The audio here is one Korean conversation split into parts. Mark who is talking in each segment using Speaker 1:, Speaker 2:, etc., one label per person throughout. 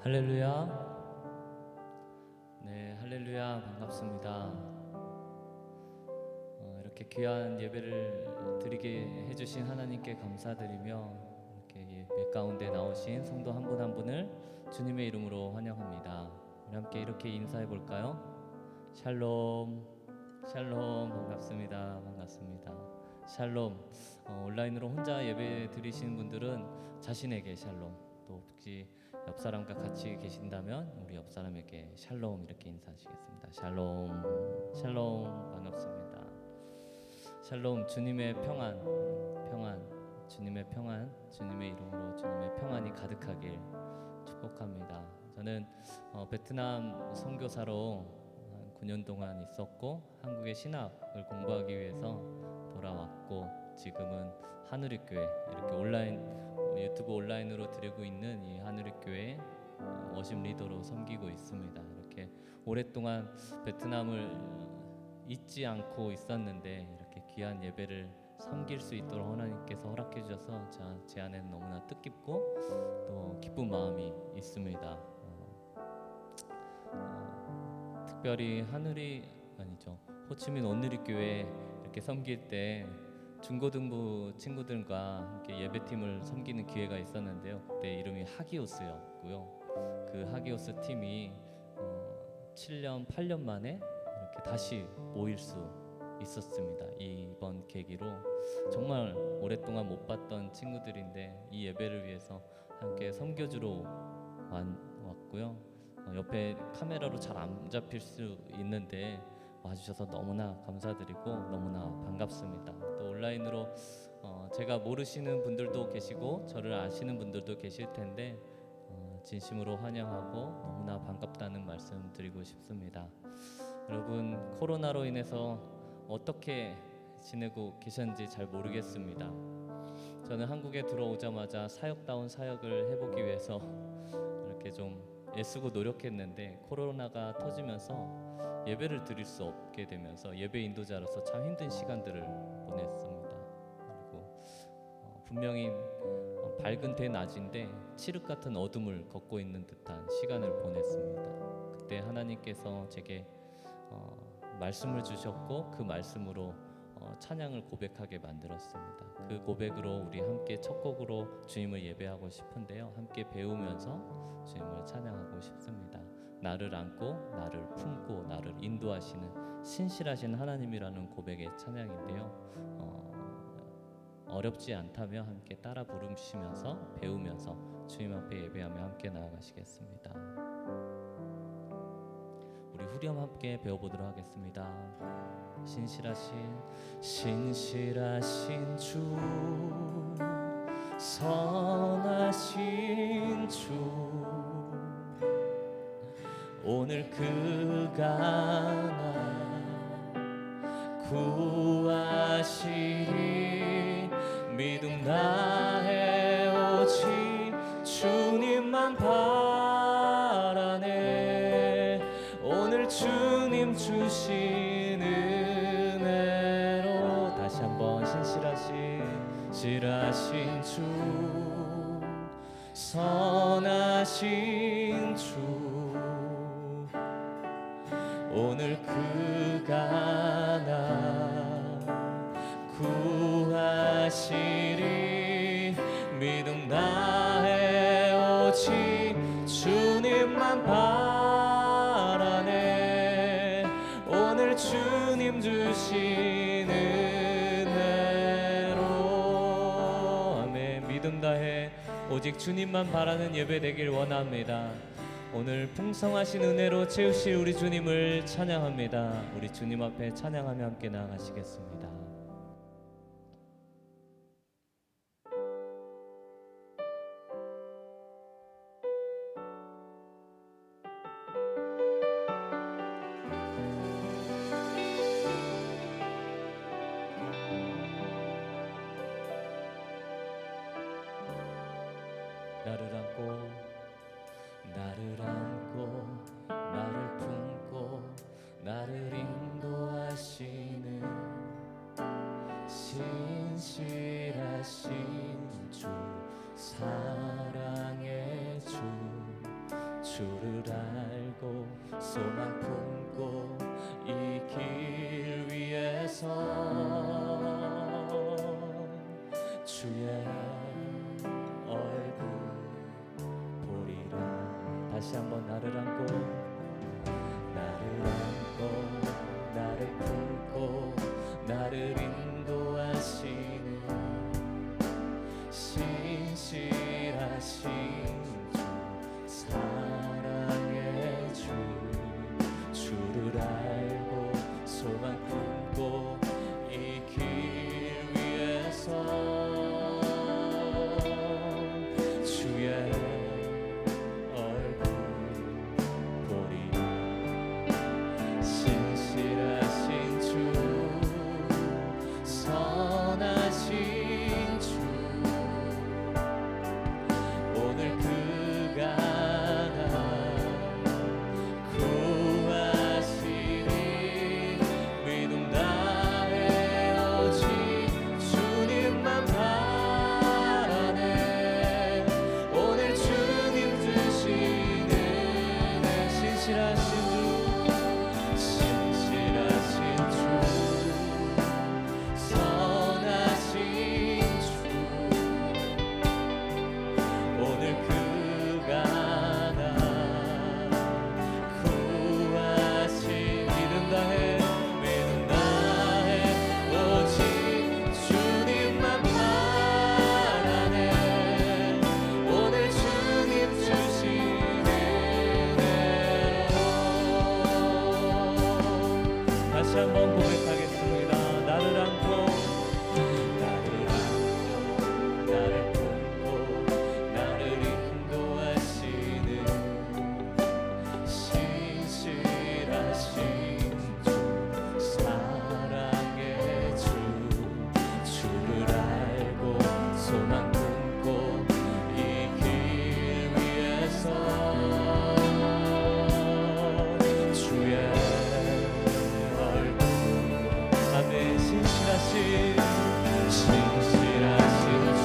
Speaker 1: 할렐루야. 네, 할렐루야. 반갑습니다. 이렇게 귀한 예배를 드리게 해주신 하나님께 감사드리며 이렇게 예배 가운데 나오신 성도 한 분 한 분을 주님의 이름으로 환영합니다. 우리 함께 이렇게 인사해 볼까요? 샬롬, 샬롬. 반갑습니다. 반갑습니다. 샬롬. 온라인으로 혼자 예배 드리시는 분들은 자신에게 샬롬, 또 혹시 옆 사람과 같이 계신다면 우리 옆 사람에게 샬롬 이렇게 인사하시겠습니다. 샬롬, 샬롬. 반갑습니다. 샬롬. 주님의 평안, 평안, 주님의 평안, 주님의 이름으로 주님의 평안이 가득하길 축복합니다. 저는 베트남 선교사로 한 9년 동안 있었고 한국의 신학을 공부하기 위해서 돌아왔고 지금은 하늘의교회 이렇게 온라인 유튜브 온라인으로 드리고 있는 이 하늘의교회 워십 리더로 섬기고 있습니다. 이렇게 오랫동안 베트남을 잊지 않고 있었는데 이렇게 귀한 예배를 섬길 수 있도록 하나님께서 허락해 주셔서 제 안에는 너무나 뜻깊고 또 기쁜 마음이 있습니다. 특별히 호치민 온누리교회 이렇게 섬길 때 중고등부 친구들과 함께 예배팀을 섬기는 기회가 있었는데요. 그때 이름이 하기오스였고요. 그 하기오스 팀이 7년, 8년 만에 이렇게 다시 모일 수 있었습니다. 이번 계기로 정말 오랫동안 못 봤던 친구들인데 이 예배를 위해서 함께 섬겨주러 왔고요. 옆에 카메라로 잘 안 잡힐 수 있는데 와주셔서 너무나 감사드리고 너무나 반갑습니다. 또 온라인으로 제가 모르시는 분들도 계시고 저를 아시는 분들도 계실 텐데 진심으로 환영하고 너무나 반갑다는 말씀 드리고 싶습니다. 여러분, 코로나로 인해서 어떻게 지내고 계셨는지 잘 모르겠습니다. 저는 한국에 들어오자마자 사역다운 사역을 해보기 위해서 이렇게 좀 애쓰고 노력했는데 코로나가 터지면서 예배를 드릴 수 없게 되면서 예배 인도자로서 참 힘든 시간들을 보냈습니다. 그리고 분명히 밝은 대낮인데 칠흑 같은 어둠을 걷고 있는 듯한 시간을 보냈습니다. 그때 하나님께서 제게 말씀을 주셨고 그 말씀으로 찬양을 고백하게 만들었습니다. 그 고백으로 우리 함께 첫 곡으로 주님을 예배하고 싶은데요. 함께 배우면서 주님을 찬양하고 싶습니다. 나를 안고 나를 품고 나를 인도하시는 신실하신 하나님이라는 고백의 찬양인데요. 어렵지 않다면 함께 따라 부르시면서 배우면서 주님 앞에 예배하며 함께 나아가시겠습니다. 우리 후렴 함께 배워보도록 하겠습니다. 신실하신 주, 선하신 주, 오늘 그가 나 구하시리. 믿음 다해 오직 주님만 바라네. 오늘 주님 주신 은혜로 다시 한번 신실하신 주, 선하신 주, 오늘 그가 나 구하시리. 믿음 다해 오직 주님만 바라네. 오늘 주님 주신 은혜로 아멘. 믿음 다해 오직 주님만 바라는 예배 되길 원합니다. 오늘 풍성하신 은혜로 채우실 우리 주님을 찬양합니다. 우리 주님 앞에 찬양하며 함께 나아가시겠습니다. 나를 안고 나를 품고 나를 인도하시는 신실하신 주, 사랑의 주, 주를 알고 소망 품고 이 길 위에서 주의 얼굴 보리라. 다시 한번 나를 안고 나를 품고 나를 인도하시는 신실하신 주 사랑의 주 주를 알고 소망 품고 이 길 위에서 주의 얼굴 보리라. 신실하신 주 선하신 주 오늘 그가 다시 한번 고백하겠습니다. 나를 안고 나를 품고 나를 인도하시는 신실하신 주 사랑의 주 주를 알고 소망 품고 이 길 위에서 신실하신 주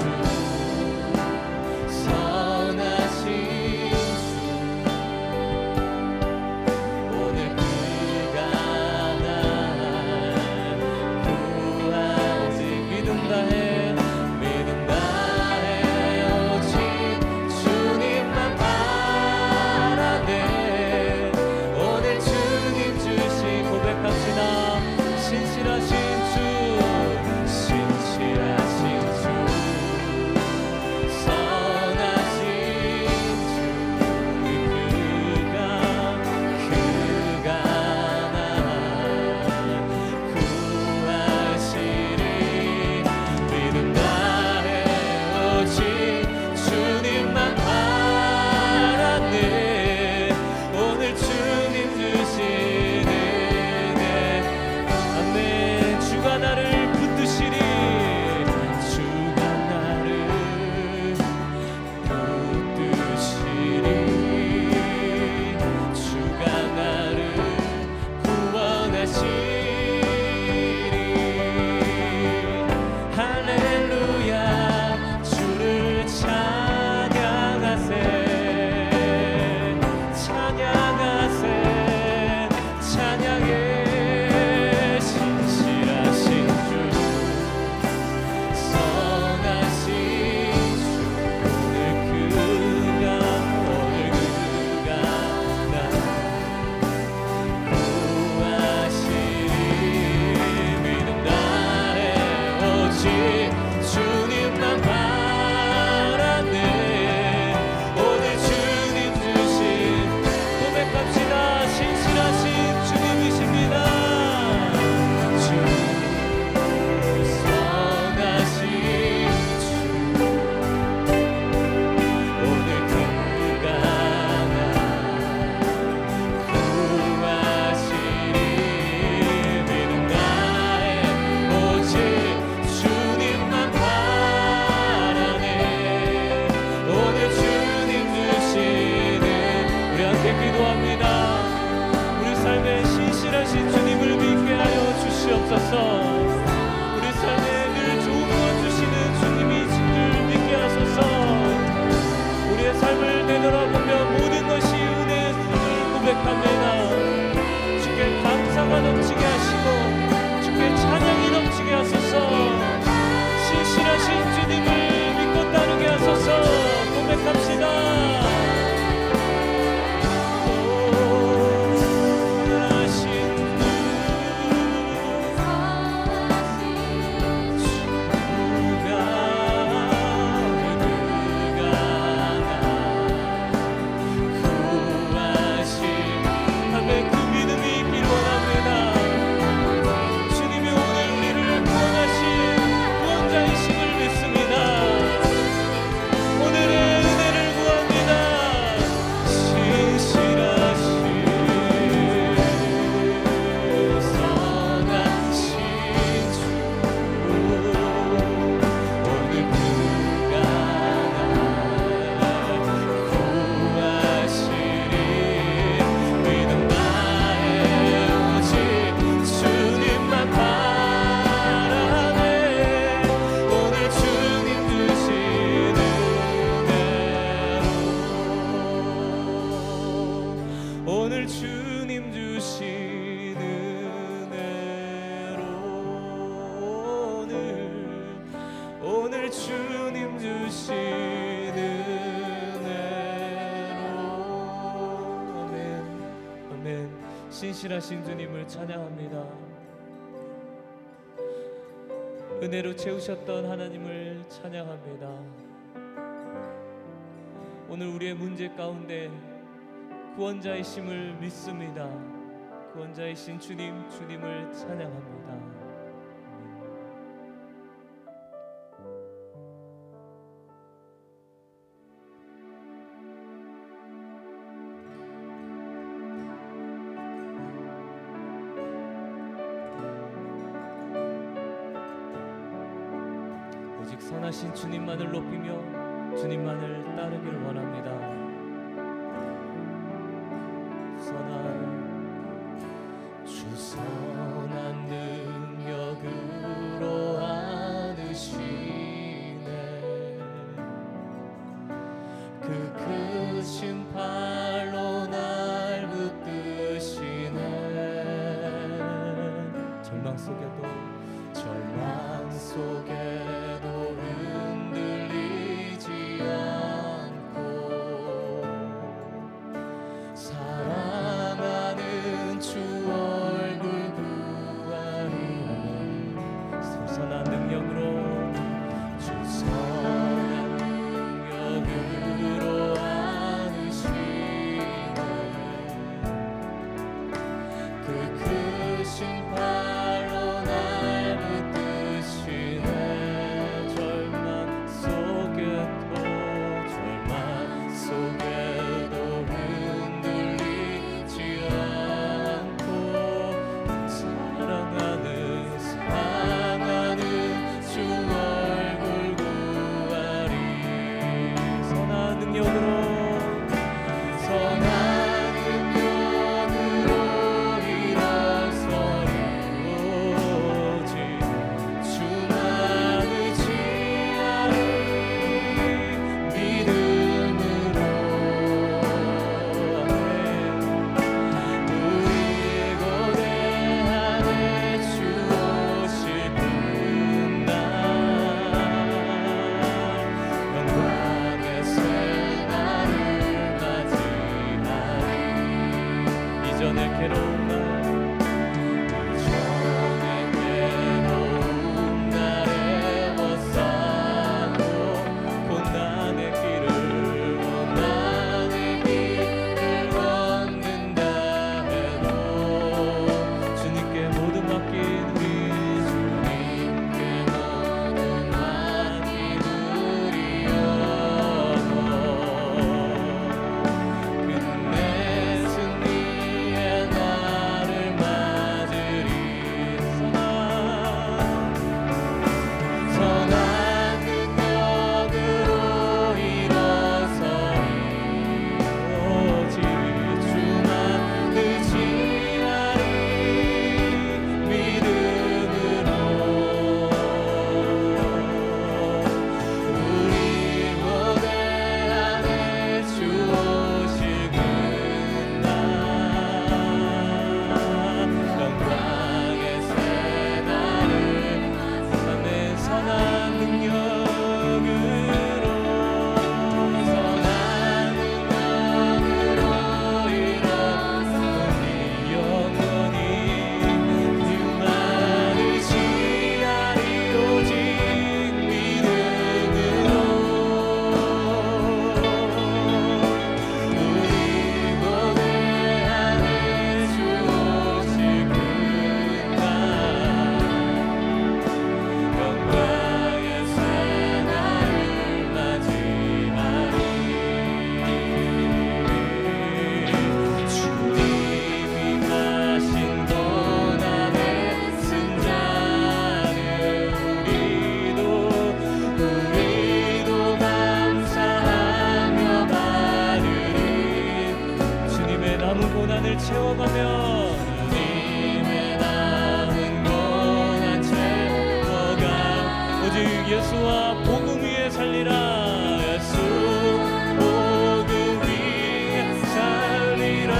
Speaker 1: 선하신 주 오늘 그가 날 구하지 믿음 다해 오직 주님만 바라네 오늘 주님 주신 고백합시다. 신실하신 우리 삶에 늘 좋은 것 주시는 주님이 늘 믿게 하소서. 우리의 삶을 되돌아보며 모든 것이 오늘 주님 주신 은혜로 오늘 주님 주신 은혜로 아멘 아멘. 신실하신 주님을 찬양합니다. 은혜로 채우셨던 하나님을 찬양합니다. 오늘 우리의 문제 가운데 구원자이심을 믿습니다. 구원자이신 주님을 찬양합니다. 오직 선하신 주님만을 높이며 주님만을 따르기를 원합니다. 주 선한 능력으로 안으시네. 그 크신 팔로 날 붙드시네. 절망 속에도 흔들리지 않고 사랑하는 주 얼굴 구하리. 선한 능력으로 주 선한 능력으로 안으시네. 그 크신 팔로 날 붙드시네. 절망 속에도 흔들리지 않고 사랑하는 주 얼굴 구하리. 선한 능력으로 일어서리. 오직 주만 의지하리. 믿음으로 우리 고대 안에 주 오실 그날 영광의 새 날을 맞이하리. 이전의 괴로운 날에 벗사고 고난의 길을 걷는다 해도 주님께 모든 맡긴 우리 주님께 모든 맡긴 우리 영혼 끝내 승리의 날을 맞으리. 선한 능력으로 일어서리. 오직 주만 의지하리. 믿음으로 우리 고대 안에 주 오실 그날 영광의 새 날을 아멘. 선한 능력으로 일어서니 영원히 주만 의지하리. 오직 믿음으로 우리 고대 안에 주 오실 그날 영광의 새 날을 맞이하리. 주님이 가신 고난의 승자는 우리도 감사하며 받으리. 주님의 남은 고난을 채워가며 주님의 남은 고난 채워가 오직 예수와 복음 위에 살리라. 예수 복음 위에 살리라.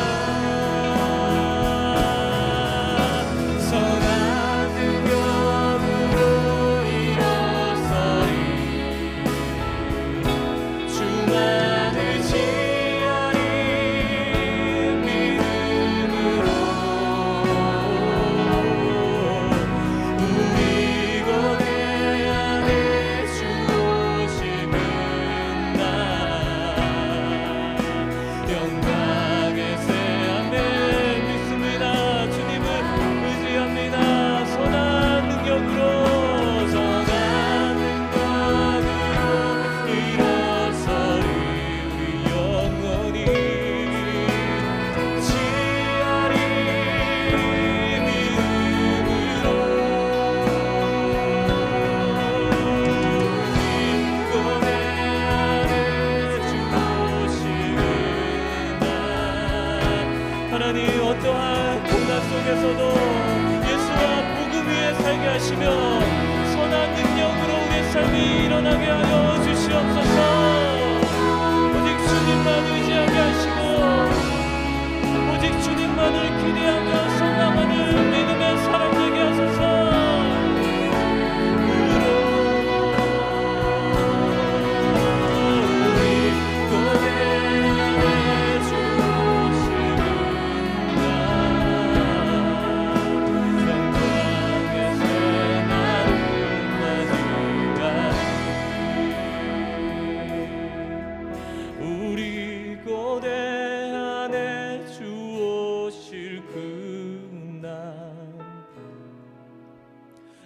Speaker 1: 하나님, 어떠한 고난 속에서도 예수와 복음 위에 살게 하시며 선한 능력으로 우리의 삶이 일어나게 하여 주시옵소서. 오직 주님만 의지하게 하시고 오직 주님만을 기대하며 성장하는 믿음의 사람 되게 하소서.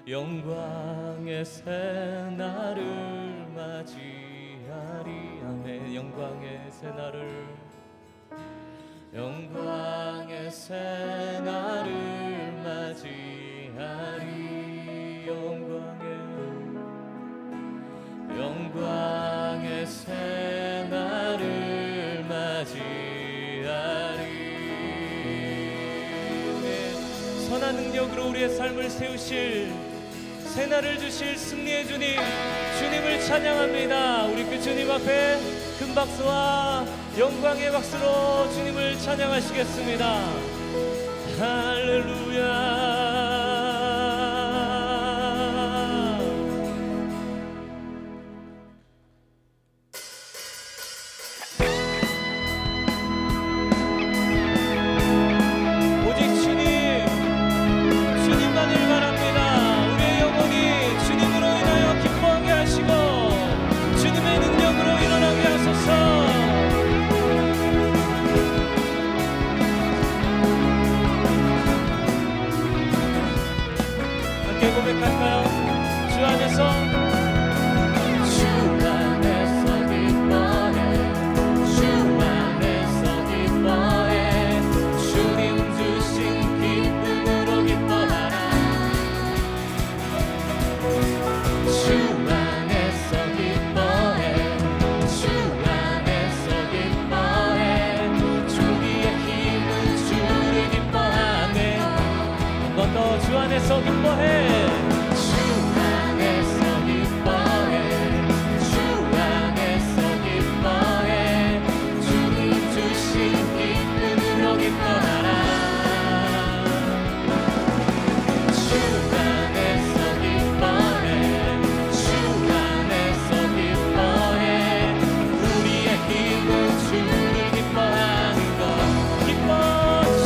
Speaker 1: 영광의 새날을 맞이하리. 아멘. 영광의 새날을, 영광의 새날을 맞이하리. 영광의 새날을 맞이하리. 선한 능력으로 우리의 삶을 세우실, 새날을 주실 승리의 주님, 주님을 찬양합니다. 우리 그 주님 앞에 큰 박수와 영광의 박수로 주님을 찬양하시겠습니다. 할렐루야. 고백할까요? 주 안에서 기뻐해, 주 안에서 기뻐해, 주님 주신 기쁨으로 기뻐하라. 주 안에서 기뻐해, 주 안에서 기뻐해, 주의 힘은 주를 기뻐하네. 한 번 더 주 안에서 기뻐해.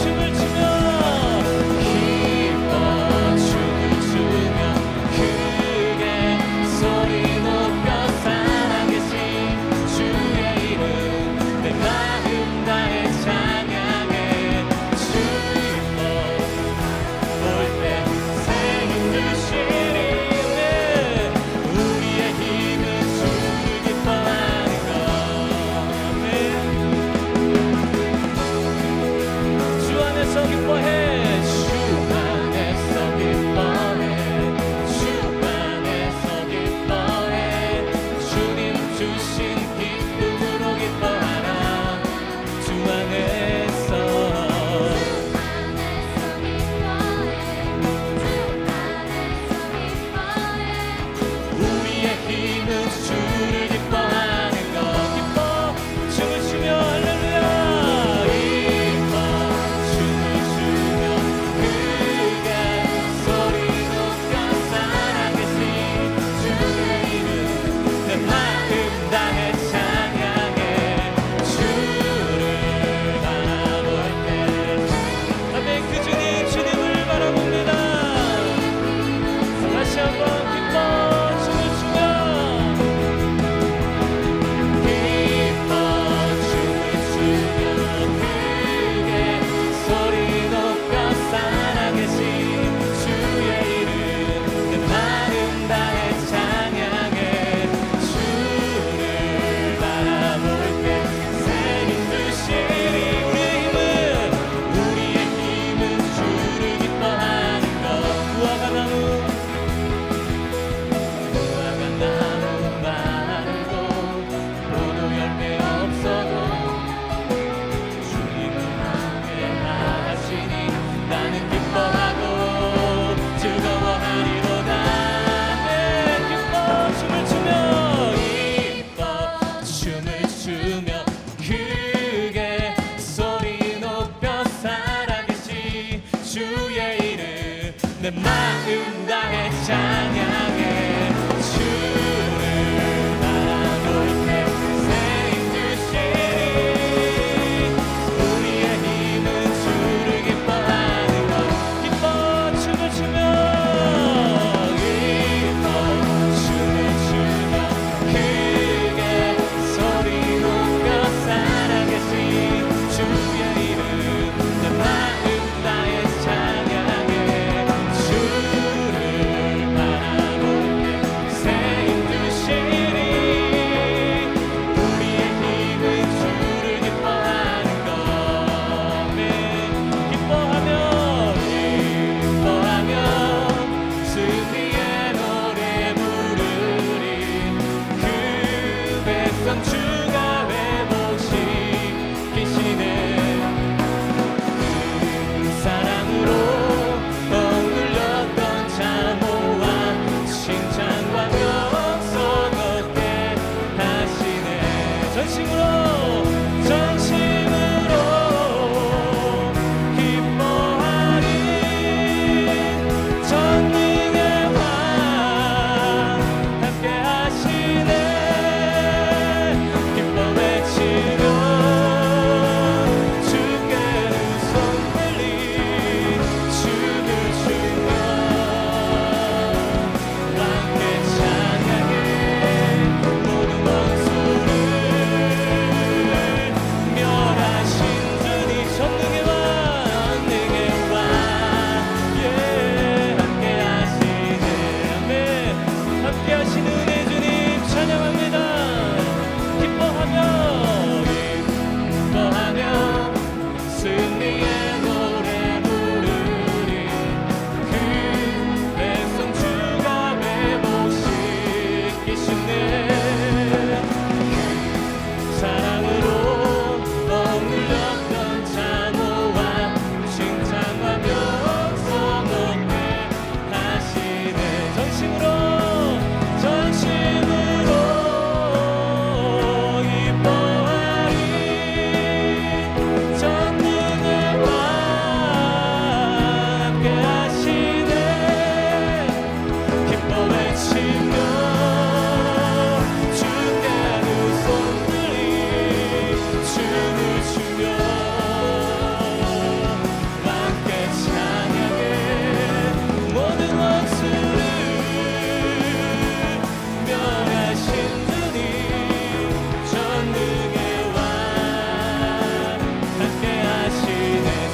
Speaker 1: 춤을 추며 기뻐 춤을 추며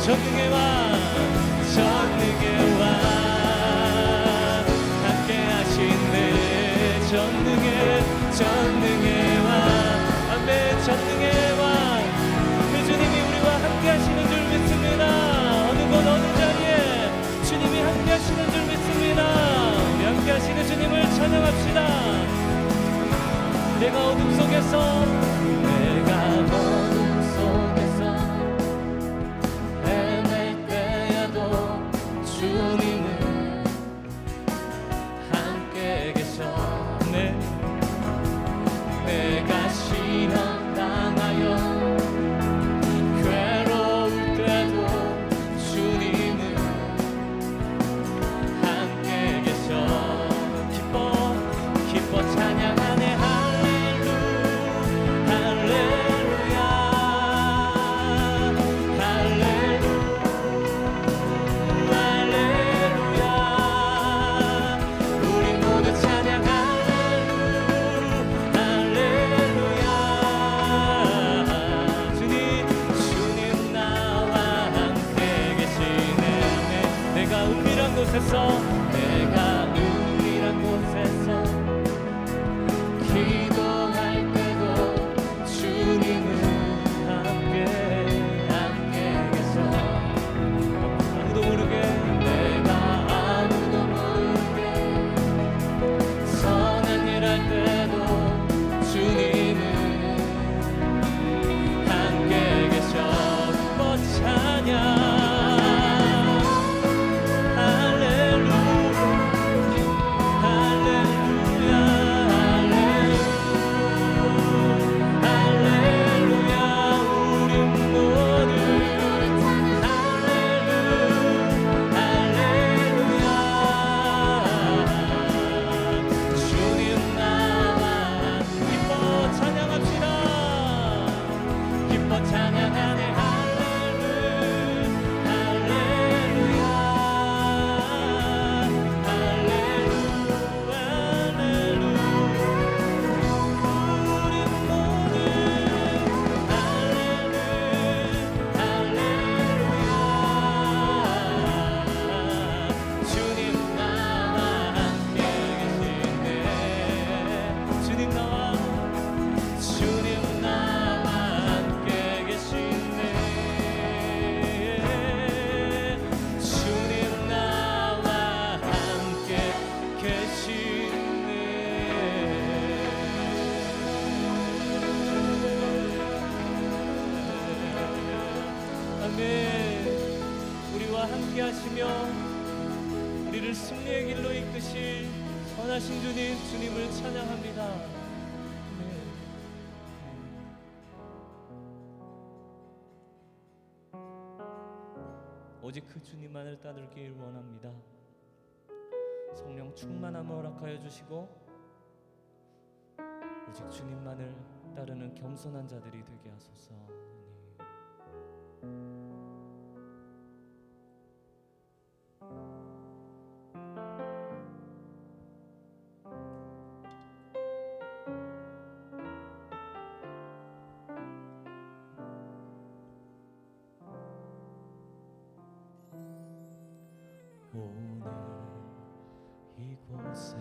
Speaker 1: 전능의 왕 전능의 왕 함께 하시네 전능의 왕 아멘 전능의 왕 그 주님이 우리와 함께 하시는 줄 믿습니다. 어느 곳 어느 자리에 주님이 함께 하시는 줄 믿습니다. 우리 함께 하시는 주님을 찬양합시다. 내가 어둠 속에서 헤맬 때야도 주님은 함께 계셔. 내가 신앙 당하여 괴로울 때도 주님은 함께 계셔. 기뻐 찬양하네 내가 은밀한 곳에서 기도할 때도 주님은 함께 계셔. 아무도 모르게 선한 일 할 때도 주님은 함께 계셔. 기뻐 찬양 함께 하시며 우리를 승리의 길로 이끄실 선하신 주님을 찬양합니다. 오직 그 주님만을 따르길 원합니다. 성령 충만함을 허락하여 주시고 오직 주님만을 따르는 겸손한 자들이 되게 하소서. 오늘 이곳에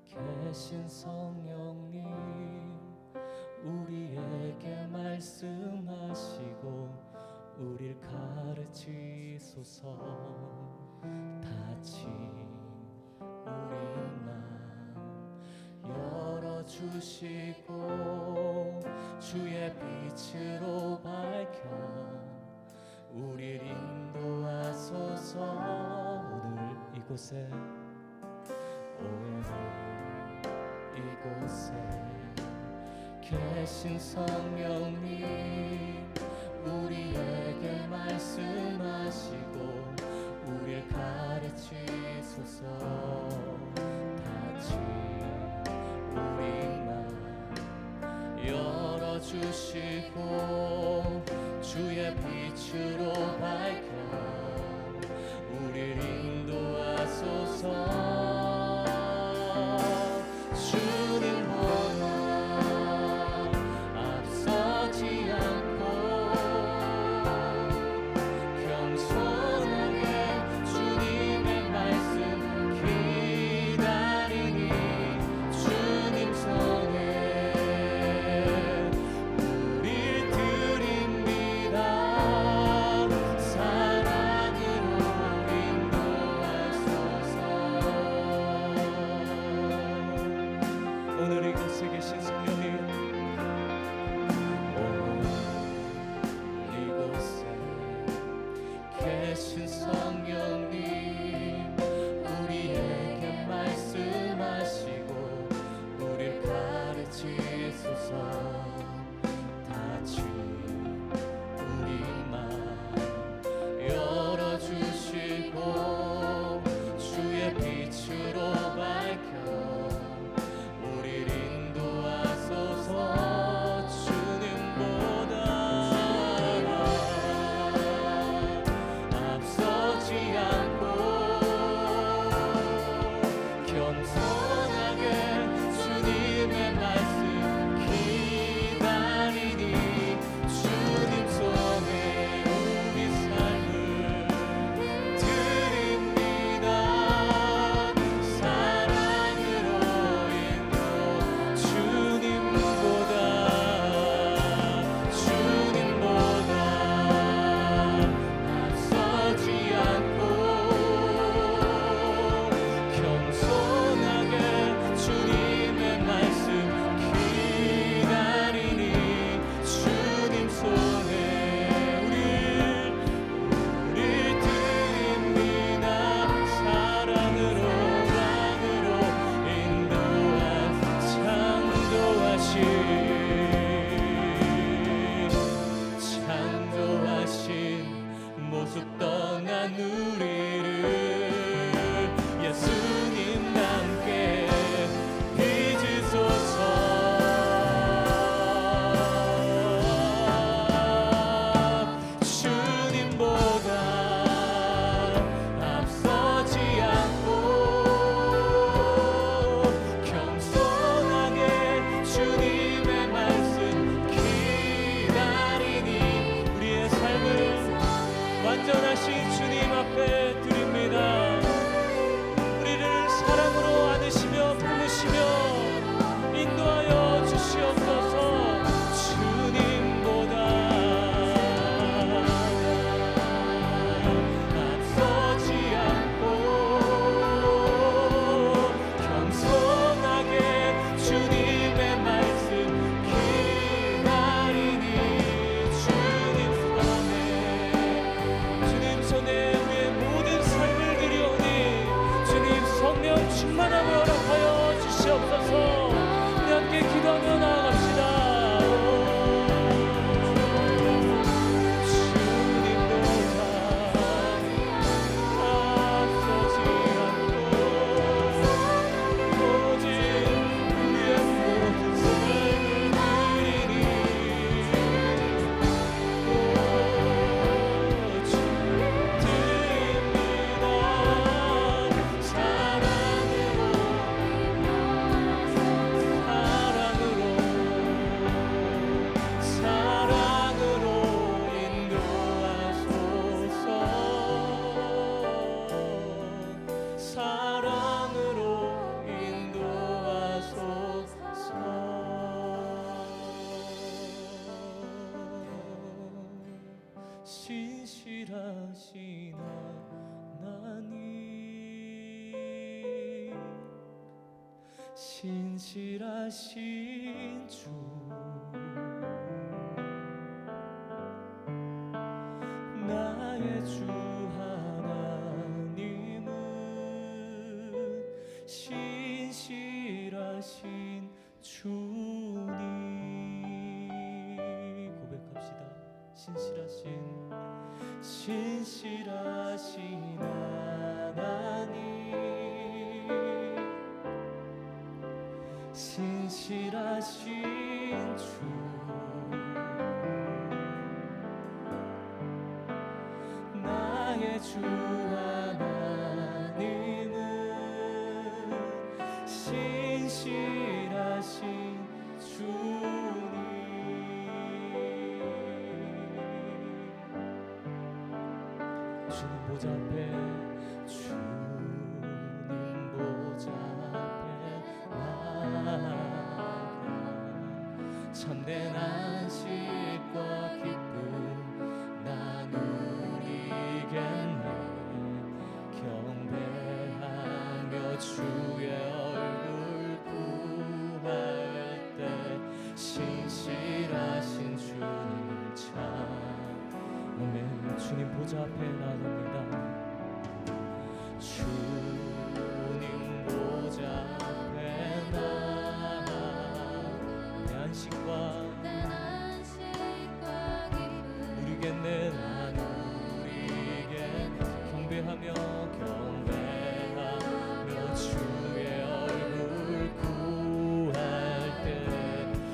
Speaker 1: 계신 성령님 우리에게 말씀하시고 우릴 가르치소서. 다친 우리 맘 열어주시고 주의 빛으로 밝혀 우릴 인도하소서. 오늘 이곳에 계신 성령님 우리에게 말씀하시고 우릴 가르치소서. 다친 우리 맘 열어주시고 주의 빛으로 밝혀 우릴 인도하소서. 주님 번호 앞서지 않고 신실하신 하나님, 신실하신 주, 나의 주 하나님은 신실하신 주님. 고백합시다. 신실하신 하나님, 신실하신 주, 나의 주 하나님은 신실하신 주님. 주님 보좌 앞에, 주님 보좌 앞에 나아가 참된 안식과 기쁨 나누리겠네. 경배하며 주의 얼굴 구할 때 신실하신 주님을 아멘. 주님 보좌 앞에 나갑니다. 주님 보좌 앞에 나가 내 안식과 누리겠네. 나누리겠네. 경배하며 주의 얼굴 구할 때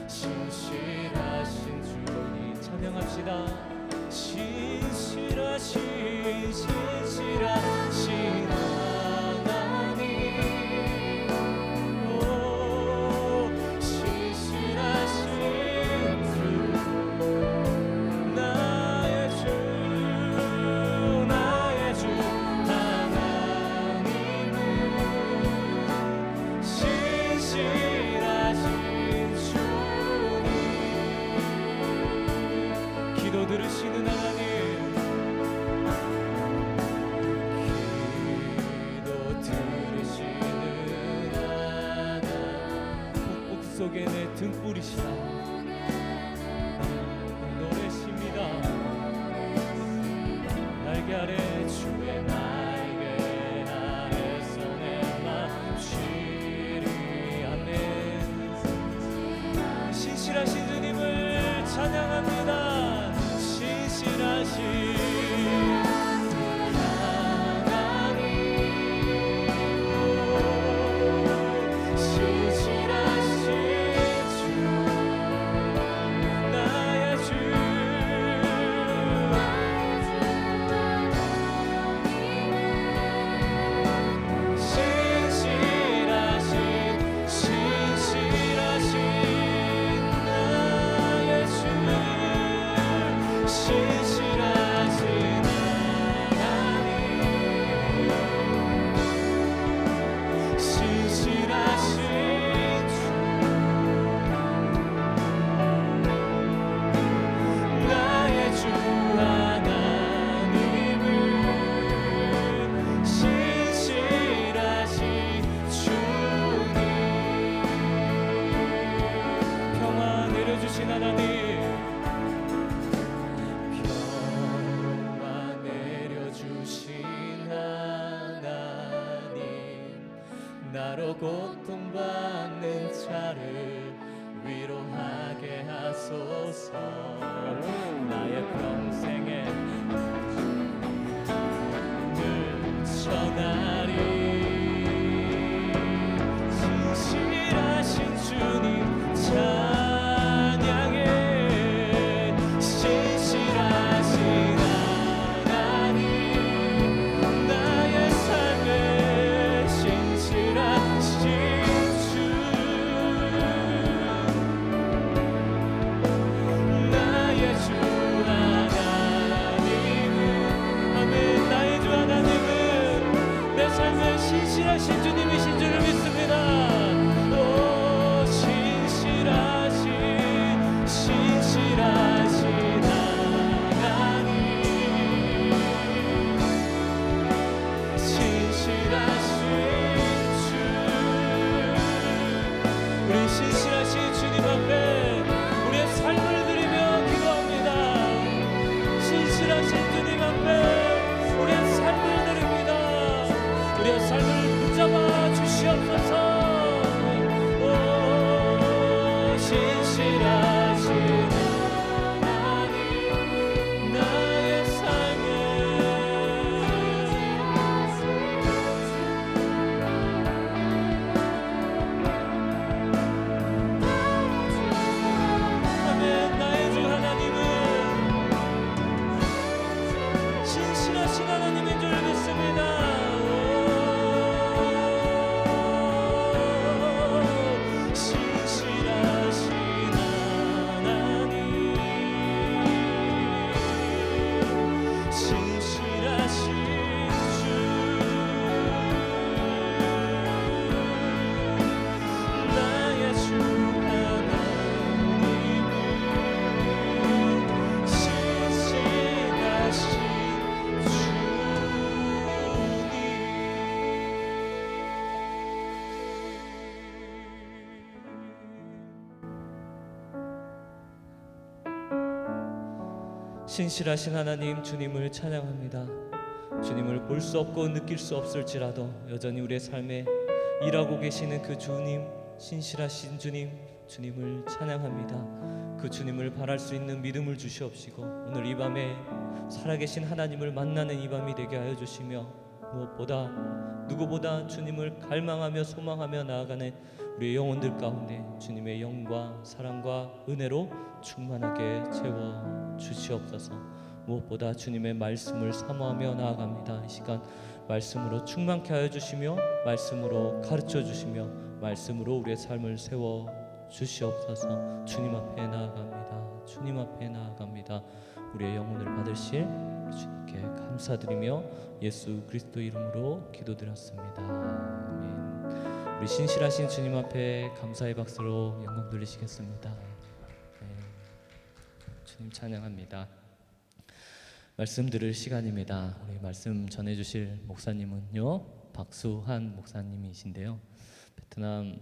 Speaker 1: 신실하신 주님 찬양합시다. 신실하신 하나님, 오 신실하신 주, 나의 주 하나님은 신실하신 주님. 기도 들으시는 하나님, 속에 내 등불이시라 노래십니다. 날개 아래 주의 날개 아래서 내 맘 쉬리. 아멘. 신실하신 주님을 찬양합니다. 신실하신 나로 고통받는 자를 위로하게 하소서. 나의 평생에 늘 전하리. 신실하신 주님 찬양해. 신실하신 하나님, 나의 삶에 신실하신 주, 나의 주 하나님. 우리의 삶을 붙잡아 주시옵소서. 신실하신 하나님, 나의 삶에 아멘. 나의 주 하나님은 신실하신 하나님인 줄 믿습니다. 신실하신 하나님, 주님을 찬양합니다. 주님을 볼 수 없고 느낄 수 없을지라도 여전히 우리의 삶에 일하고 계시는 그 주님, 신실하신 주님, 주님을 찬양합니다. 그 주님을 바랄 수 있는 믿음을 주시옵시고 오늘 이 밤에 살아계신 하나님을 만나는 이 밤이 되게 하여 주시며 무엇보다 누구보다 주님을 갈망하며 소망하며 나아가는 우리의 영혼들 가운데 주님의 영과 사랑과 은혜로 충만하게 채워 주시옵소서. 무엇보다 주님의 말씀을 사모하며 나아갑니다. 이 시간 말씀으로 충만케 하여 주시며 말씀으로 가르쳐 주시며 말씀으로 우리의 삶을 세워 주시옵소서. 주님 앞에 나아갑니다. 주님 앞에 나아갑니다. 우리의 영혼을 받으실 주님께 감사드리며 예수 그리스도 이름으로 기도드렸습니다. 아멘. 우리 신실하신 주님 앞에 감사의 박수로 영광 돌리시겠습니다. 네. 주님 찬양합니다. 말씀 들을 시간입니다. 우리 말씀 전해주실 목사님은요, 박수한 목사님이신데요, 베트남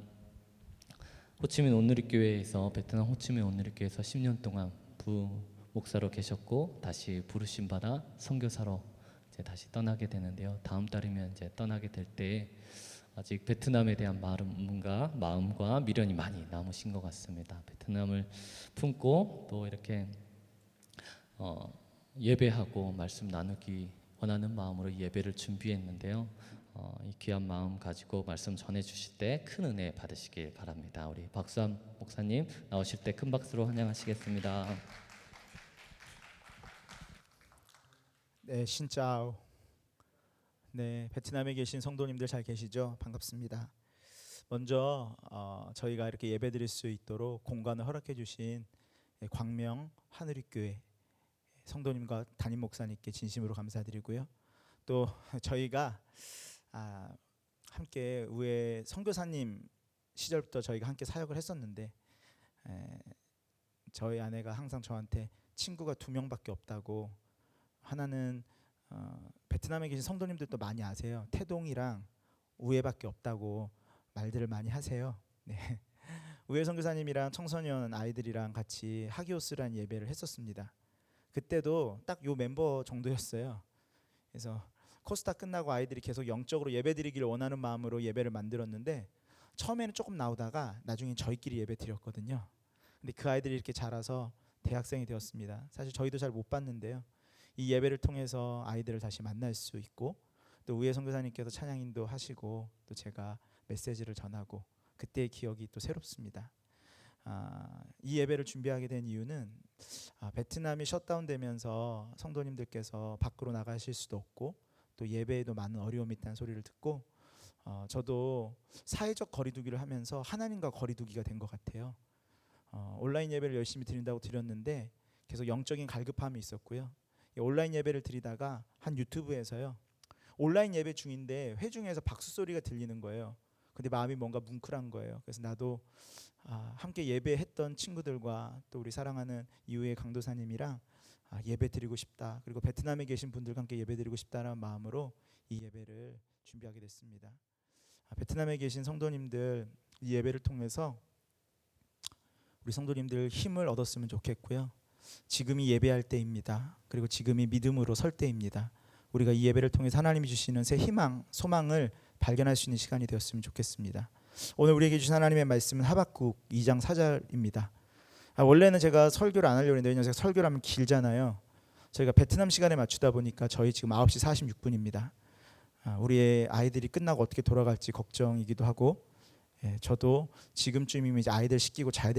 Speaker 1: 호치민 온누리교회에서 10년 동안 부목사로 계셨고 다시 부르심 받아 선교사로 이제 다시 떠나게 되는데요. 다음 달이면 이제 떠나게 될 때 아직 베트남에 대한 마음과 미련이 많이 남으신 것 같습니다. 베트남을 품고 또 이렇게 예배하고 말씀 나누기 원하는 마음으로 예배를 준비했는데요. 이 귀한 마음 가지고 말씀 전해주실 때 큰 은혜 받으시길 바랍니다. 우리 박수한 목사님 나오실 때 큰 박수로 환영하시겠습니다.
Speaker 2: 네, 신짜오. 네, 베트남에 계신 성도님들 잘 계시죠? 반갑습니다. 먼저 저희가 이렇게 예배드릴 수 있도록 공간을 허락해 주신 광명 하늘윗교회 성도님과 담임 목사님께 진심으로 감사드리고요. 또 저희가 함께 우회 선교사님 시절부터 저희가 함께 사역을 했었는데 저희 아내가 항상 저한테 친구가 2명밖에 없다고, 하나는 베트남에 계신 성도님들도 많이 아세요. 태동이랑 우회밖에 없다고 말들을 많이 하세요. 네. 우회 선교사님이랑 청소년 아이들이랑 같이 하기오스라는 예배를 했었습니다. 그때도 딱 요 멤버 정도였어요. 그래서 코스타 끝나고 아이들이 계속 영적으로 예배드리기를 원하는 마음으로 예배를 만들었는데 처음에는 조금 나오다가 나중에 저희끼리 예배 드렸거든요. 근데 그 아이들이 이렇게 자라서 대학생이 되었습니다. 사실 저희도 잘 못 봤는데요, 이 예배를 통해서 아이들을 다시 만날 수 있고 또 우회 선교사님께서 찬양 인도하시고 또 제가 메시지를 전하고 그때의 기억이 또 새롭습니다. 이 예배를 준비하게 된 이유는 베트남이 셧다운되면서 성도님들께서 밖으로 나가실 수도 없고 또 예배에도 많은 어려움이 있다는 소리를 듣고 저도 사회적 거리두기를 하면서 하나님과 거리두기가 된 것 같아요. 온라인 예배를 열심히 드린다고 드렸는데 계속 영적인 갈급함이 있었고요. 온라인 예배를 드리다가 한 유튜브에서요, 온라인 예배 중인데 회중에서 박수 소리가 들리는 거예요. 근데 마음이 뭔가 뭉클한 거예요. 그래서 나도 함께 예배했던 친구들과 또 우리 사랑하는 이후의 강도사님이랑 예배 드리고 싶다, 그리고 베트남에 계신 분들과 함께 예배 드리고 싶다는 마음으로 이 예배를 준비하게 됐습니다. 베트남에 계신 성도님들 이 예배를 통해서 우리 성도님들 힘을 얻었으면 좋겠고요. 지금이 예배할 때입니다. 그리고 지금이 믿음으로 설 때입니다. 우리가 이 예배를 통해서 하나님이 주시는 새 희망, 소망을 발견할 수 있는 시간이 되었으면 좋겠습니다. 오늘 우리에게 주신 하나님의 말씀은 하박국 2장 4절입니다. 원래는 제가 설교를 안 하려고 했는데 왜냐면 제가 설교를 하면 길잖아요. 저희가 베트남 시간에 맞추다 보니까 저희 지금 9시 46분입니다. 우리의 아이들이 끝나고 어떻게 돌아갈지 걱정이기도 하고, 저도 지금쯤이면 이제 아이들 씻기고 잘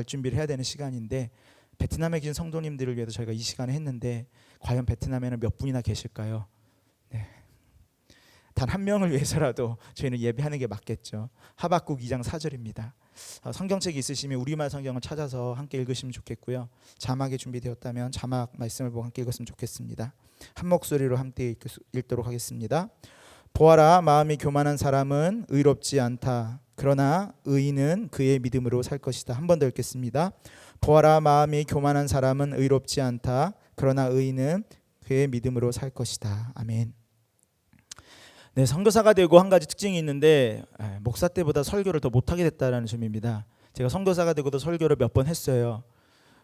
Speaker 2: 준비를 해야 되는 시간인데, 베트남에 계신 성도님들을 위해서 저희가 이 시간에 했는데 과연 베트남에는 몇 분이나 계실까요? 단 한 명을 위해서라도 저희는 예배하는 게 맞겠죠. 하박국 2장 4절입니다. 성경책이 있으시면 우리말 성경을 찾아서 함께 읽으시면 좋겠고요. 자막이 준비되었다면 자막 말씀을 보고 함께 읽었으면 좋겠습니다. 한 목소리로 함께 읽도록 하겠습니다. 보아라, 마음이 교만한 사람은 의롭지 않다. 그러나 의인은 그의 믿음으로 살 것이다. 한 번 더 읽겠습니다. 보아라, 마음이 교만한 사람은 의롭지 않다. 그러나 의인은 그의 믿음으로 살 것이다. 아멘. 네, 선교사가 되고 한 가지 특징이 있는데 목사 때보다 설교를 더 못하게 됐다는 점입니다. 제가 선교사가 되고도 설교를 몇 번 했어요.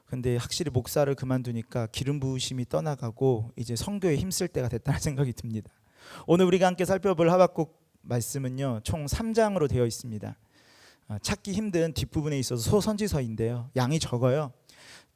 Speaker 2: 근데 확실히 목사를 그만두니까 기름 부으심이 떠나가고 이제 선교에 힘쓸 때가 됐다는 생각이 듭니다. 오늘 우리가 함께 살펴볼 하박국 말씀은요, 총 3장으로 되어 있습니다. 찾기 힘든 뒷부분에 있어서 소선지서인데요, 양이 적어요.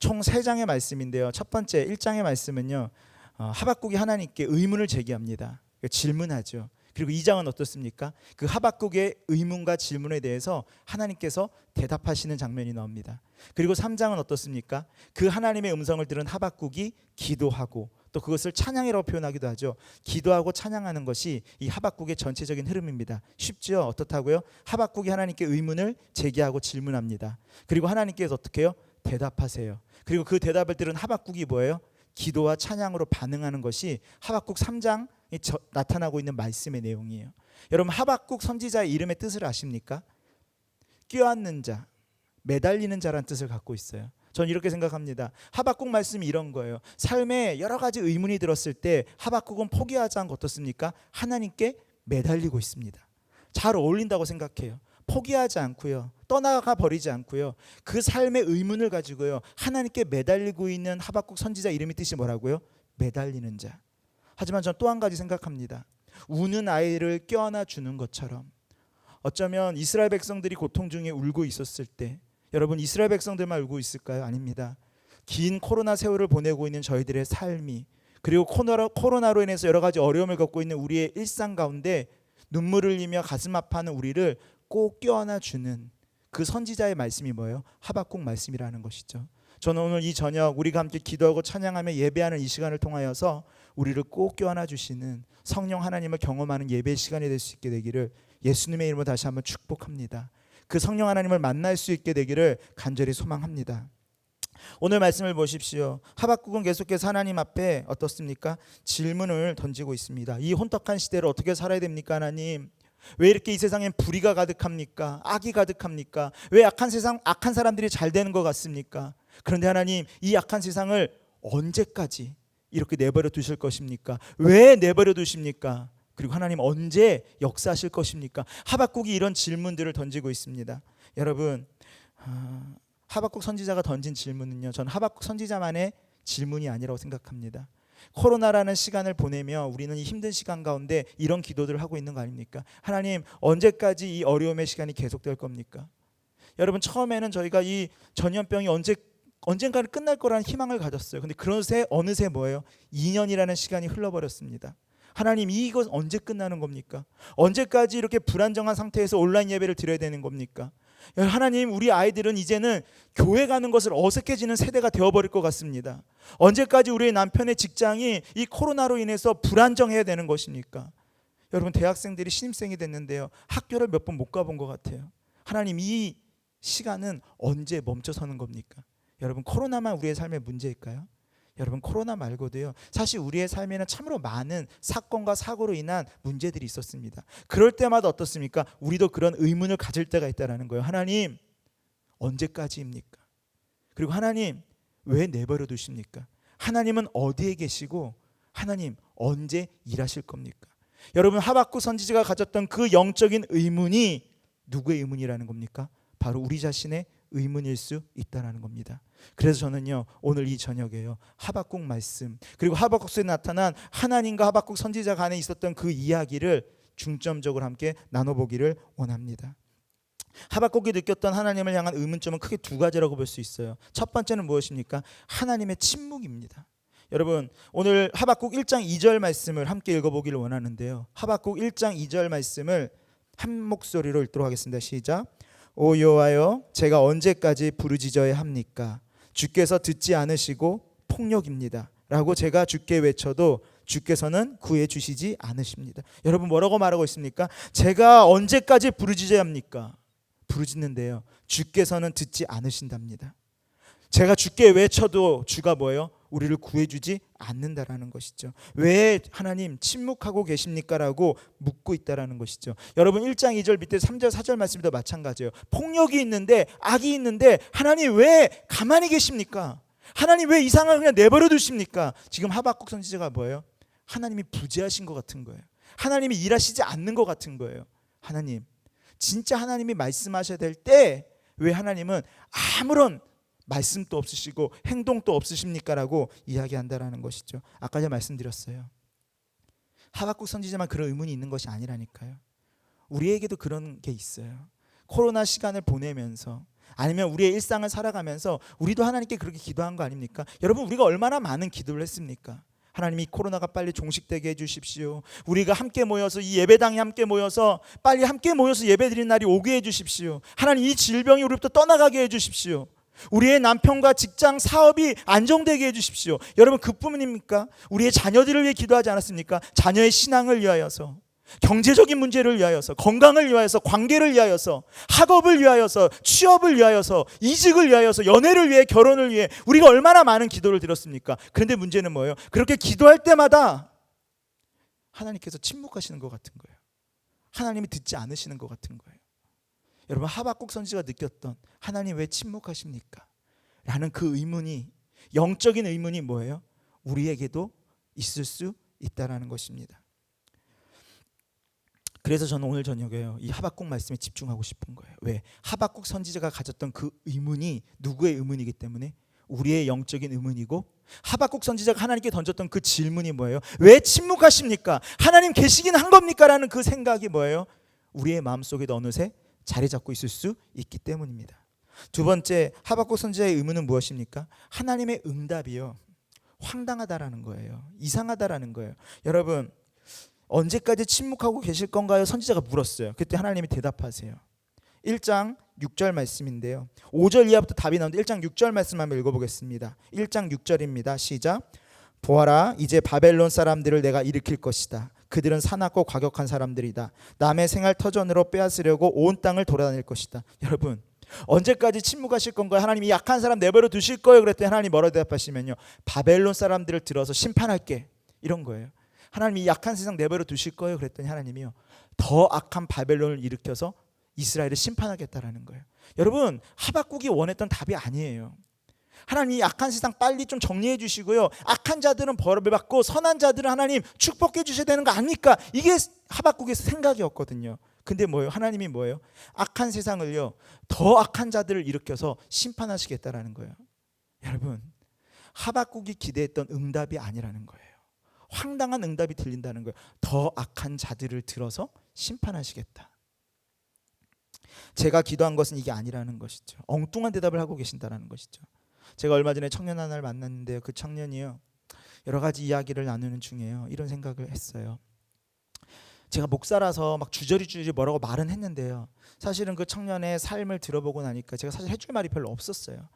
Speaker 2: 총 3장의 말씀인데요, 첫 번째 1장의 말씀은요, 하박국이 하나님께 의문을 제기합니다. 질문하죠. 그리고 2장은 어떻습니까? 그 하박국의 의문과 질문에 대해서 하나님께서 대답하시는 장면이 나옵니다. 그리고 3장은 어떻습니까? 그 하나님의 음성을 들은 하박국이 기도하고 또 그것을 찬양이라고 표현하기도 하죠. 기도하고 찬양하는 것이 이 하박국의 전체적인 흐름입니다. 쉽죠? 어떻다고요? 하박국이 하나님께 의문을 제기하고 질문합니다. 그리고 하나님께서 어떻게 해요? 대답하세요. 그리고 그 대답을 들은 하박국이 뭐예요? 기도와 찬양으로 반응하는 것이 하박국 3장 나타나고 있는 말씀의 내용이에요. 여러분, 하박국 선지자의 이름의 뜻을 아십니까? 껴안는 자, 매달리는 자라는 뜻을 갖고 있어요. 전 이렇게 생각합니다. 하박국 말씀이 이런 거예요. 삶에 여러 가지 의문이 들었을 때 하박국은 포기하지 않고 어떻습니까? 하나님께 매달리고 있습니다. 잘 어울린다고 생각해요. 포기하지 않고요, 떠나가 버리지 않고요, 그 삶의 의문을 가지고요 하나님께 매달리고 있는 하박국 선지자 이름의 뜻이 뭐라고요? 매달리는 자. 하지만 전 또 한 가지 생각합니다. 우는 아이를 껴안아 주는 것처럼 어쩌면 이스라엘 백성들이 고통 중에 울고 있었을 때, 여러분 이스라엘 백성들만 울고 있을까요? 아닙니다. 긴 코로나 세월을 보내고 있는 저희들의 삶이, 그리고 코로나로 인해서 여러 가지 어려움을 겪고 있는 우리의 일상 가운데 눈물을 흘리며 가슴 아파하는 우리를 꼭 껴안아 주는 그 선지자의 말씀이 뭐예요? 하박국 말씀이라는 것이죠. 저는 오늘 이 저녁 우리가 함께 기도하고 찬양하며 예배하는 이 시간을 통하여서 우리를 꼭 껴안아 주시는 성령 하나님을 경험하는 예배 시간이 될 수 있게 되기를 예수님의 이름으로 다시 한번 축복합니다. 그 성령 하나님을 만날 수 있게 되기를 간절히 소망합니다. 오늘 말씀을 보십시오. 하박국은 계속해서 하나님 앞에 어떻습니까? 질문을 던지고 있습니다. 이 혼탁한 시대를 어떻게 살아야 됩니까, 하나님? 왜 이렇게 이 세상엔 불의가 가득합니까? 악이 가득합니까? 왜 악한 사람들이 잘 되는 것 같습니까? 그런데 하나님, 이 악한 세상을 언제까지 이렇게 내버려 두실 것입니까? 왜 내버려 두십니까? 그리고 하나님 언제 역사하실 것입니까? 하박국이 이런 질문들을 던지고 있습니다. 여러분, 하박국 선지자가 던진 질문은요, 전 하박국 선지자만의 질문이 아니라고 생각합니다. 코로나라는 시간을 보내며 우리는 이 힘든 시간 가운데 이런 기도들을 하고 있는 거 아닙니까? 하나님, 언제까지 이 어려움의 시간이 계속될 겁니까? 여러분, 처음에는 저희가 이 전염병이 언젠가는 끝날 거라는 희망을 가졌어요. 근데 그런새 어느새 뭐예요? 2년이라는 시간이 흘러버렸습니다. 하나님, 이것 언제 끝나는 겁니까? 언제까지 이렇게 불안정한 상태에서 온라인 예배를 드려야 되는 겁니까? 하나님, 우리 아이들은 이제는 교회 가는 것을 어색해지는 세대가 되어버릴 것 같습니다. 언제까지 우리의 남편의 직장이 이 코로나로 인해서 불안정해야 되는 것입니까? 여러분, 대학생들이 신입생이 됐는데요, 학교를 몇 번 못 가본 것 같아요. 하나님, 이 시간은 언제 멈춰서는 겁니까? 여러분, 코로나만 우리의 삶의 문제일까요? 여러분, 코로나 말고도요, 사실 우리의 삶에는 참으로 많은 사건과 사고로 인한 문제들이 있었습니다. 그럴 때마다 어떻습니까? 우리도 그런 의문을 가질 때가 있다는 거예요. 하나님, 언제까지입니까? 그리고 하나님, 왜 내버려 두십니까? 하나님은 어디에 계시고 하나님 언제 일하실 겁니까? 여러분, 하박국 선지자가 가졌던 그 영적인 의문이 누구의 의문이라는 겁니까? 바로 우리 자신의 의문일 수 있다라는 겁니다. 그래서 저는요 오늘 이 저녁에요 하박국 말씀 그리고 하박국서에 나타난 하나님과 하박국 선지자 간에 있었던 그 이야기를 중점적으로 함께 나눠보기를 원합니다. 하박국이 느꼈던 하나님을 향한 의문점은 크게 두 가지라고 볼 수 있어요. 첫 번째는 무엇입니까? 하나님의 침묵입니다. 여러분 오늘 하박국 1장 2절 말씀을 함께 읽어보기를 원하는데요. 하박국 1장 2절 말씀을 한 목소리로 읽도록 하겠습니다. 시작. 오 여호와여 제가 언제까지 부르짖어야 합니까? 주께서 듣지 않으시고 폭력입니다 라고 제가 주께 외쳐도 주께서는 구해 주시지 않으십니다. 여러분 뭐라고 말하고 있습니까? 제가 언제까지 부르짖어야 합니까? 부르짖는데요 주께서는 듣지 않으신답니다. 제가 주께 외쳐도 주가 뭐예요? 우리를 구해주지 않는다라는 것이죠. 왜 하나님 침묵하고 계십니까? 라고 묻고 있다라는 것이죠. 여러분 1장 2절 밑에 3절 4절 말씀도 마찬가지예요. 폭력이 있는데 악이 있는데 하나님 왜 가만히 계십니까? 하나님 왜 이 상황을 그냥 내버려 두십니까? 지금 하박국 선지자가 뭐예요? 하나님이 부재하신 것 같은 거예요. 하나님이 일하시지 않는 것 같은 거예요. 하나님 진짜 하나님이 말씀하셔야 될 때 왜 하나님은 아무런 말씀도 없으시고 행동도 없으십니까? 라고 이야기한다라는 것이죠. 아까 제가 말씀드렸어요. 하박국 선지자만 그런 의문이 있는 것이 아니라니까요. 우리에게도 그런 게 있어요. 코로나 시간을 보내면서 아니면 우리의 일상을 살아가면서 우리도 하나님께 그렇게 기도한 거 아닙니까? 여러분 우리가 얼마나 많은 기도를 했습니까? 하나님이 코로나가 빨리 종식되게 해주십시오. 우리가 함께 모여서 이 예배당에 함께 모여서 빨리 함께 모여서 예배드리는 날이 오게 해주십시오. 하나님 이 질병이 우리부터 떠나가게 해주십시오. 우리의 남편과 직장 사업이 안정되게 해주십시오. 여러분 그뿐입니까? 우리의 자녀들을 위해 기도하지 않았습니까? 자녀의 신앙을 위하여서, 경제적인 문제를 위하여서, 건강을 위하여서, 관계를 위하여서, 학업을 위하여서, 취업을 위하여서, 이직을 위하여서, 연애를 위해, 결혼을 위해 우리가 얼마나 많은 기도를 드렸습니까? 그런데 문제는 뭐예요? 그렇게 기도할 때마다 하나님께서 침묵하시는 것 같은 거예요. 하나님이 듣지 않으시는 것 같은 거예요. 여러분 하박국 선지자가 느꼈던 하나님 왜 침묵하십니까? 라는 그 의문이, 영적인 의문이 뭐예요? 우리에게도 있을 수 있다라는 것입니다. 그래서 저는 오늘 저녁에요 이 하박국 말씀에 집중하고 싶은 거예요. 왜? 하박국 선지자가 가졌던 그 의문이 누구의 의문이기 때문에 우리의 영적인 의문이고, 하박국 선지자가 하나님께 던졌던 그 질문이 뭐예요? 왜 침묵하십니까? 하나님 계시긴 한 겁니까? 라는 그 생각이 뭐예요? 우리의 마음속에도 어느새 자리 잡고 있을 수 있기 때문입니다. 두 번째 하박국 선지자의 의문은 무엇입니까? 하나님의 응답이요 황당하다라는 거예요. 이상하다라는 거예요. 여러분 언제까지 침묵하고 계실 건가요? 선지자가 물었어요. 그때 하나님이 대답하세요. 1장 6절 말씀인데요 5절 이하부터 답이 나오는데 1장 6절 말씀 한번 읽어보겠습니다. 1장 6절입니다. 시작. 보아라 이제 바벨론 사람들을 내가 일으킬 것이다. 그들은 사납고 과격한 사람들이다. 남의 생활 터전으로 빼앗으려고 온 땅을 돌아다닐 것이다. 여러분 언제까지 침묵하실 건가요? 하나님이 약한 사람 내버려 두실 거예요. 그랬더니 하나님이 뭐라고 대답하시면요 바벨론 사람들을 들어서 심판할게, 이런 거예요. 하나님이 약한 세상 내버려 두실 거예요. 그랬더니 하나님이요 더 악한 바벨론을 일으켜서 이스라엘을 심판하겠다라는 거예요. 여러분 하박국이 원했던 답이 아니에요. 하나님이 약한 세상 빨리 좀 정리해 주시고요 악한 자들은 벌을 받고 선한 자들은 하나님 축복해 주셔야 되는 거 아닙니까? 이게 하박국의 생각이었거든요. 근데 뭐예요? 하나님이 뭐예요? 악한 세상을요 더 악한 자들을 일으켜서 심판하시겠다라는 거예요. 여러분 하박국이 기대했던 응답이 아니라는 거예요. 황당한 응답이 들린다는 거예요. 더 악한 자들을 들어서 심판하시겠다. 제가 기도한 것은 이게 아니라는 것이죠. 엉뚱한 대답을 하고 계신다는 것이죠. 제가 얼마 전에 청년 하나를 만났는데요 그 청년이요 여러 가지 이야기를 나누는 중에요 이런 생각을 했어요. 제가 목사라서 막 주저리 뭐라고 말은 했는데요 사실은 그 청년의 삶을 들어보고 나니까 제가 사실 해줄 말이 별로 없었어요.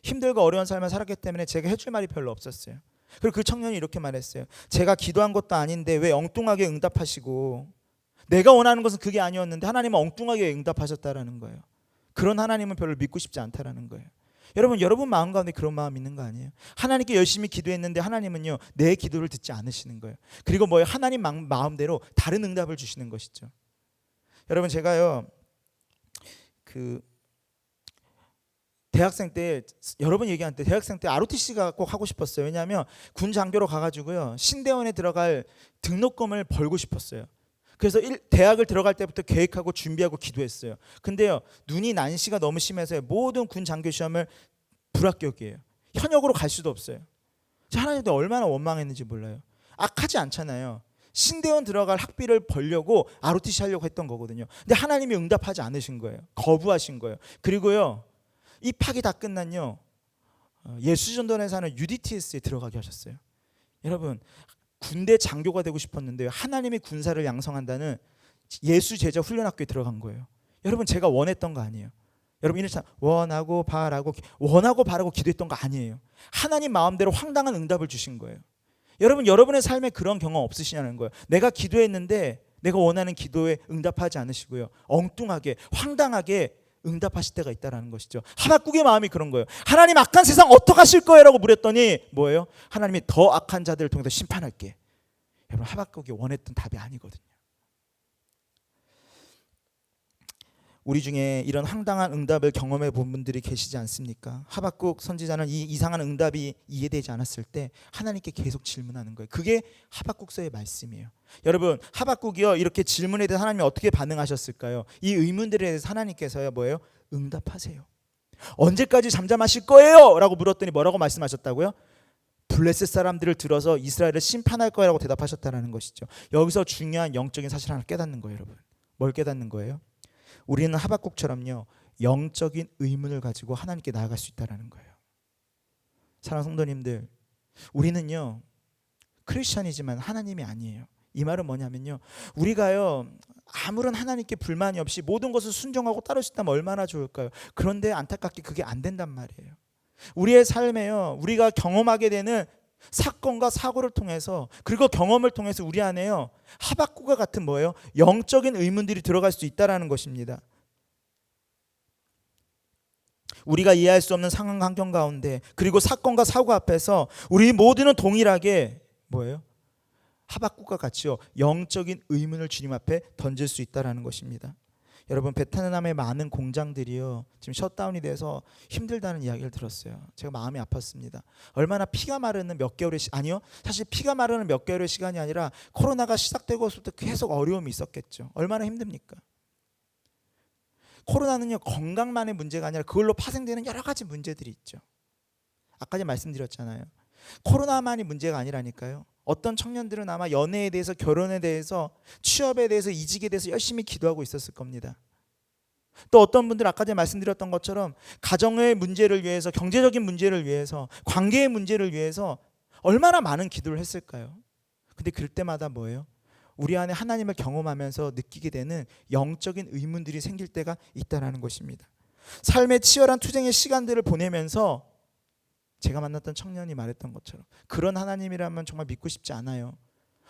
Speaker 2: 힘들고 어려운 삶을 살았기 때문에 제가 해줄 말이 별로 없었어요. 그리고 그 청년이 이렇게 말했어요. 제가 기도한 것도 아닌데 왜 엉뚱하게 응답하시고, 내가 원하는 것은 그게 아니었는데 하나님은 엉뚱하게 응답하셨다라는 거예요. 그런 하나님은 별로 믿고 싶지 않다라는 거예요. 여러분 마음 가운데 그런 마음 있는 거 아니에요? 하나님께 열심히 기도했는데 하나님은요 내 기도를 듣지 않으시는 거예요. 그리고 뭐예요? 하나님 마음대로 다른 응답을 주시는 것이죠. 여러분 제가요 그 대학생 때 여러 번 얘기하는데 대학생 때 ROTC가 꼭 하고 싶었어요. 왜냐하면 군 장교로 가가지고요 신대원에 들어갈 등록금을 벌고 싶었어요. 그래서 대학을 들어갈 때부터 계획하고 준비하고 기도했어요. 근데요, 눈이 난시가 너무 심해서 모든 군 장교 시험을 불합격이에요. 현역으로 갈 수도 없어요. 하나님한테 얼마나 원망했는지 몰라요. 악하지 않잖아요. 신대원 들어갈 학비를 벌려고 ROTC 하려고 했던 거거든요. 근데 하나님이 응답하지 않으신 거예요. 거부하신 거예요. 그리고요, 입학이 다 끝난요, 예수전도원에서 하는 UDTS에 들어가게 하셨어요. 여러분, 군대 장교가 되고 싶었는데요, 하나님이 군사를 양성한다는 예수 제자 훈련학교에 들어간 거예요. 여러분, 제가 원했던 거 아니에요. 여러분, 이런 원하고 바라고 기도했던 거 아니에요. 하나님 마음대로 황당한 응답을 주신 거예요. 여러분, 여러분의 삶에 그런 경험 없으시냐는 거예요. 내가 기도했는데 내가 원하는 기도에 응답하지 않으시고요, 엉뚱하게 황당하게 응답하실 때가 있다라는 것이죠. 하박국의 마음이 그런 거예요. 하나님, 악한 세상 어떡하실 거예요? 라고 물었더니 뭐예요? 하나님이 더 악한 자들을 통해서 심판할게. 여러분, 하박국이 원했던 답이 아니거든요. 우리 중에 이런 황당한 응답을 경험해 본 분들이 계시지 않습니까? 하박국 선지자는 이 이상한 응답이 이해되지 않았을 때 하나님께 계속 질문하는 거예요. 그게 하박국서의 말씀이에요. 여러분, 하박국이요, 이렇게 질문에 대해서 하나님이 어떻게 반응하셨을까요? 이 의문들에 대해서 하나님께서요, 뭐예요? 응답하세요. 언제까지 잠잠하실 거예요? 라고 물었더니 뭐라고 말씀하셨다고요? 블레셋 사람들을 들어서 이스라엘을 심판할 거라고 대답하셨다는 것이죠. 여기서 중요한 영적인 사실 하나 깨닫는 거예요, 여러분. 뭘 깨닫는 거예요? 우리는 하박국처럼요, 영적인 의문을 가지고 하나님께 나아갈 수 있다는 거예요. 사랑하는 성도님들, 우리는요 크리스천이지만 하나님이 아니에요. 이 말은 뭐냐면요, 우리가요 아무런 하나님께 불만이 없이 모든 것을 순종하고 따를 수 있다면 얼마나 좋을까요? 그런데 안타깝게 그게 안 된단 말이에요. 우리의 삶에요, 우리가 경험하게 되는 사건과 사고를 통해서, 그리고 경험을 통해서 우리 안에요 하박국과 같은 뭐예요? 영적인 의문들이 들어갈 수 있다라는 것입니다. 우리가 이해할 수 없는 상황 환경 가운데, 그리고 사건과 사고 앞에서 우리 모두는 동일하게 뭐예요? 하박국과 같이요, 영적인 의문을 주님 앞에 던질 수 있다라는 것입니다. 여러분, 베트남의 많은 공장들이요 지금 셧다운이 돼서 힘들다는 이야기를 들었어요. 제가 마음이 아팠습니다. 얼마나 피가 마르는 몇 개월의 아니요, 사실 피가 마르는 몇 개월의 시간이 아니라 코로나가 시작되고서부터 계속 어려움이 있었겠죠. 얼마나 힘듭니까? 코로나는요 건강만의 문제가 아니라 그걸로 파생되는 여러 가지 문제들이 있죠. 아까 전에 말씀드렸잖아요. 코로나만이 문제가 아니라니까요. 어떤 청년들은 아마 연애에 대해서, 결혼에 대해서, 취업에 대해서, 이직에 대해서 열심히 기도하고 있었을 겁니다. 또 어떤 분들 아까 전에 말씀드렸던 것처럼 가정의 문제를 위해서, 경제적인 문제를 위해서, 관계의 문제를 위해서 얼마나 많은 기도를 했을까요? 근데 그럴 때마다 뭐예요? 우리 안에 하나님을 경험하면서 느끼게 되는 영적인 의문들이 생길 때가 있다는 것입니다. 삶의 치열한 투쟁의 시간들을 보내면서 제가 만났던 청년이 말했던 것처럼 그런 하나님이라면 정말 믿고 싶지 않아요.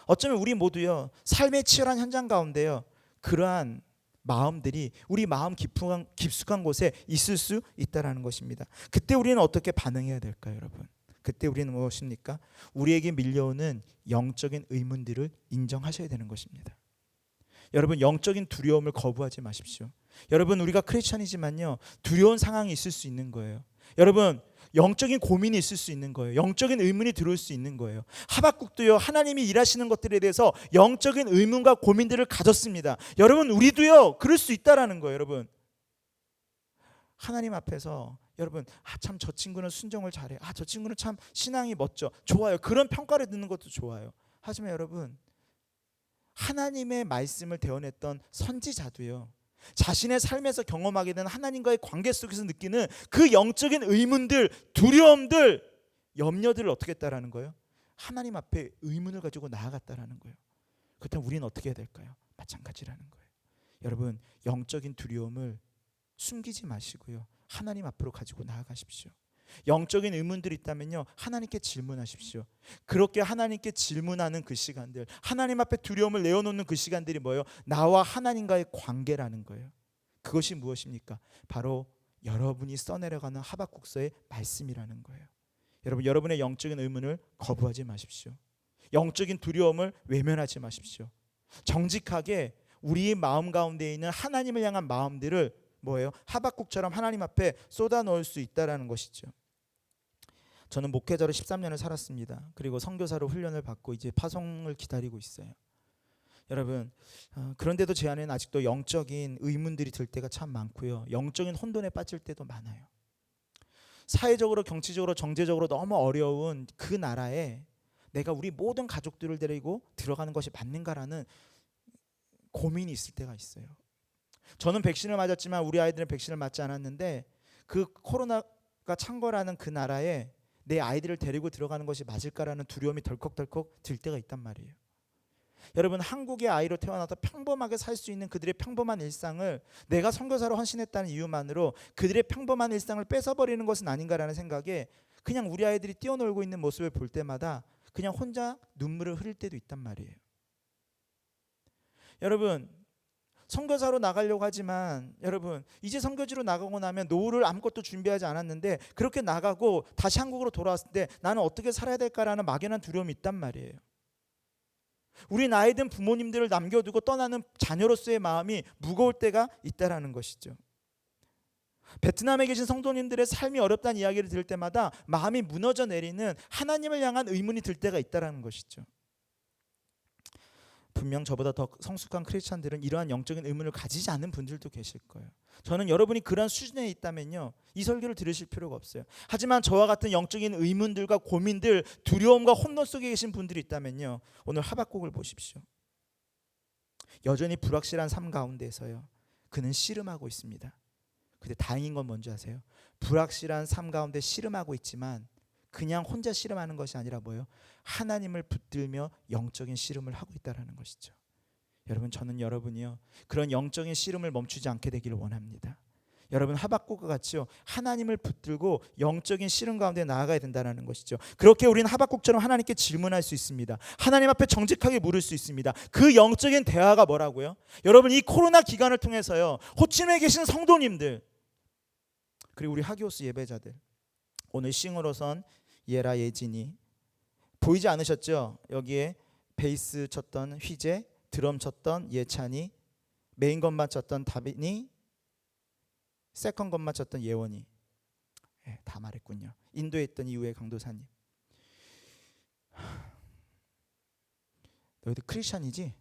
Speaker 2: 어쩌면 우리 모두요 삶의 치열한 현장 가운데요 그러한 마음들이 우리 마음 깊숙한 곳에 있을 수 있다라는 것입니다. 그때 우리는 어떻게 반응해야 될까요, 여러분? 그때 우리는 무엇입니까? 우리에게 밀려오는 영적인 의문들을 인정하셔야 되는 것입니다. 여러분, 영적인 두려움을 거부하지 마십시오. 여러분, 우리가 크리스천이지만요 두려운 상황이 있을 수 있는 거예요. 여러분, 영적인 고민이 있을 수 있는 거예요. 영적인 의문이 들어올 수 있는 거예요. 하박국도요 하나님이 일하시는 것들에 대해서 영적인 의문과 고민들을 가졌습니다. 여러분, 우리도요 그럴 수 있다라는 거예요. 여러분, 하나님 앞에서 여러분, 참 저 친구는 순종을 잘해, 저 친구는 참 신앙이 멋져, 좋아요. 그런 평가를 듣는 것도 좋아요. 하지만 여러분, 하나님의 말씀을 대언했던 선지자도요 자신의 삶에서 경험하게 되는 하나님과의 관계 속에서 느끼는 그 영적인 의문들, 두려움들, 염려들을 어떻게 했다라는 거예요? 하나님 앞에 의문을 가지고 나아갔다라는 거예요. 그렇다면 우리는 어떻게 해야 될까요? 마찬가지라는 거예요. 여러분, 영적인 두려움을 숨기지 마시고요 하나님 앞으로 가지고 나아가십시오. 영적인 의문들이 있다면요 하나님께 질문하십시오. 그렇게 하나님께 질문하는 그 시간들, 하나님 앞에 두려움을 내어놓는 그 시간들이 뭐예요? 나와 하나님과의 관계라는 거예요. 그것이 무엇입니까? 바로 여러분이 써내려가는 하박국서의 말씀이라는 거예요. 여러분, 여러분의 영적인 의문을 거부하지 마십시오. 영적인 두려움을 외면하지 마십시오. 정직하게 우리의 마음 가운데 있는 하나님을 향한 마음들을 뭐예요? 하박국처럼 하나님 앞에 쏟아 넣을 수 있다라는 것이죠. 저는 목회자로 13년을 살았습니다. 그리고 선교사로 훈련을 받고 이제 파송을 기다리고 있어요. 여러분 그런데도 제 안에는 아직도 영적인 의문들이 들 때가 참 많고요. 영적인 혼돈에 빠질 때도 많아요. 사회적으로, 경제적으로, 정제적으로 너무 어려운 그 나라에 내가 우리 모든 가족들을 데리고 들어가는 것이 맞는가라는 고민이 있을 때가 있어요. 저는 백신을 맞았지만 우리 아이들은 백신을 맞지 않았는데 그 코로나가 창궐하는 그 나라에 내 아이들을 데리고 들어가는 것이 맞을까라는 두려움이 덜컥덜컥 들 때가 있단 말이에요. 여러분, 한국의 아이로 태어나서 평범하게 살 수 있는 그들의 평범한 일상을 내가 선교사로 헌신했다는 이유만으로 그들의 평범한 일상을 뺏어버리는 것은 아닌가라는 생각에 그냥 우리 아이들이 뛰어놀고 있는 모습을 볼 때마다 그냥 혼자 눈물을 흘릴 때도 있단 말이에요. 여러분, 선교사로 나가려고 하지만 여러분 이제 선교지로 나가고 나면 노후를 아무것도 준비하지 않았는데 그렇게 나가고 다시 한국으로 돌아왔을 때 나는 어떻게 살아야 될까라는 막연한 두려움이 있단 말이에요. 우리 나이 든 부모님들을 남겨두고 떠나는 자녀로서의 마음이 무거울 때가 있다라는 것이죠. 베트남에 계신 성도님들의 삶이 어렵다는 이야기를 들을 때마다 마음이 무너져 내리는 하나님을 향한 의문이 들 때가 있다라는 것이죠. 분명 저보다 더 성숙한 크리스찬들은 이러한 영적인 의문을 가지지 않는 분들도 계실 거예요. 저는 여러분이 그런 수준에 있다면요, 이 설교를 들으실 필요가 없어요. 하지만 저와 같은 영적인 의문들과 고민들, 두려움과 혼돈 속에 계신 분들이 있다면요, 오늘 하박국을 보십시오. 여전히 불확실한 삶 가운데서요, 그는 씨름하고 있습니다. 근데 다행인 건 뭔지 아세요? 불확실한 삶 가운데 씨름하고 있지만 그냥 혼자 씨름하는 것이 아니라 뭐예요? 하나님을 붙들며 영적인 씨름을 하고 있다는 것이죠. 여러분, 저는 여러분이요, 그런 영적인 씨름을 멈추지 않게 되기를 원합니다. 여러분, 하박국과 같이요, 하나님을 붙들고 영적인 씨름 가운데 나아가야 된다는 것이죠. 그렇게 우리는 하박국처럼 하나님께 질문할 수 있습니다. 하나님 앞에 정직하게 물을 수 있습니다. 그 영적인 대화가 뭐라고요? 여러분, 이 코로나 기간을 통해서요, 호치민에 계신 성도님들 그리고 우리 하기오스 예배자들, 오늘 싱어로선 예라 예진이 보이지 않으셨죠? 여기에 베이스 쳤던 휘재, 드럼 쳤던 예찬이, 메인 건반 쳤던 다빈이, 세컨 건반 쳤던 예원이. 다 말했군요. 인도에 있던 이후에 강도사님. 너희들 크리스찬이지?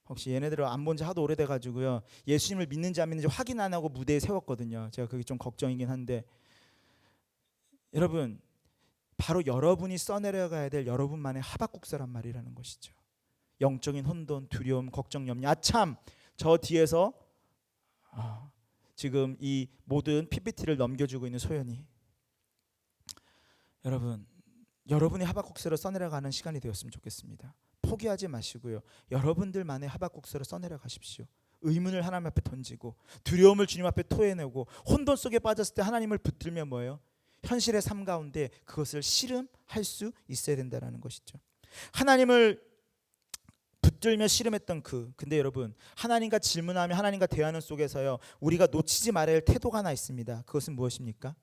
Speaker 2: 혹시 얘네들을 안 본 지 하도 오래돼가지고요, 예수님을 믿는지 안 믿는지 확인 안 하고 무대에 세웠거든요. 제가 그게 좀 걱정이긴 한데, 여러분, 바로 여러분이 써내려가야 될 여러분만의 하박국서란 말이라는 것이죠. 영적인 혼돈, 두려움, 걱정, 염려. 아참, 저 뒤에서 지금 이 모든 PPT를 넘겨주고 있는 소연이, 여러분, 여러분의 하박국서를 써내려가는 시간이 되었으면 좋겠습니다. 포기하지 마시고요, 여러분들만의 하박국서를 써내려 가십시오. 의문을 하나님 앞에 던지고 두려움을 주님 앞에 토해내고 혼돈 속에 빠졌을 때 하나님을 붙들며 뭐예요? 현실의 삶 가운데 그것을 씨름할 수 있어야 된다는 것이죠. 하나님을 붙들며 씨름했던 근데 여러분, 하나님과 질문하며 하나님과 대화하는 속에서요, 우리가 놓치지 말아야 할 태도가 하나 있습니다. 그것은 무엇입니까?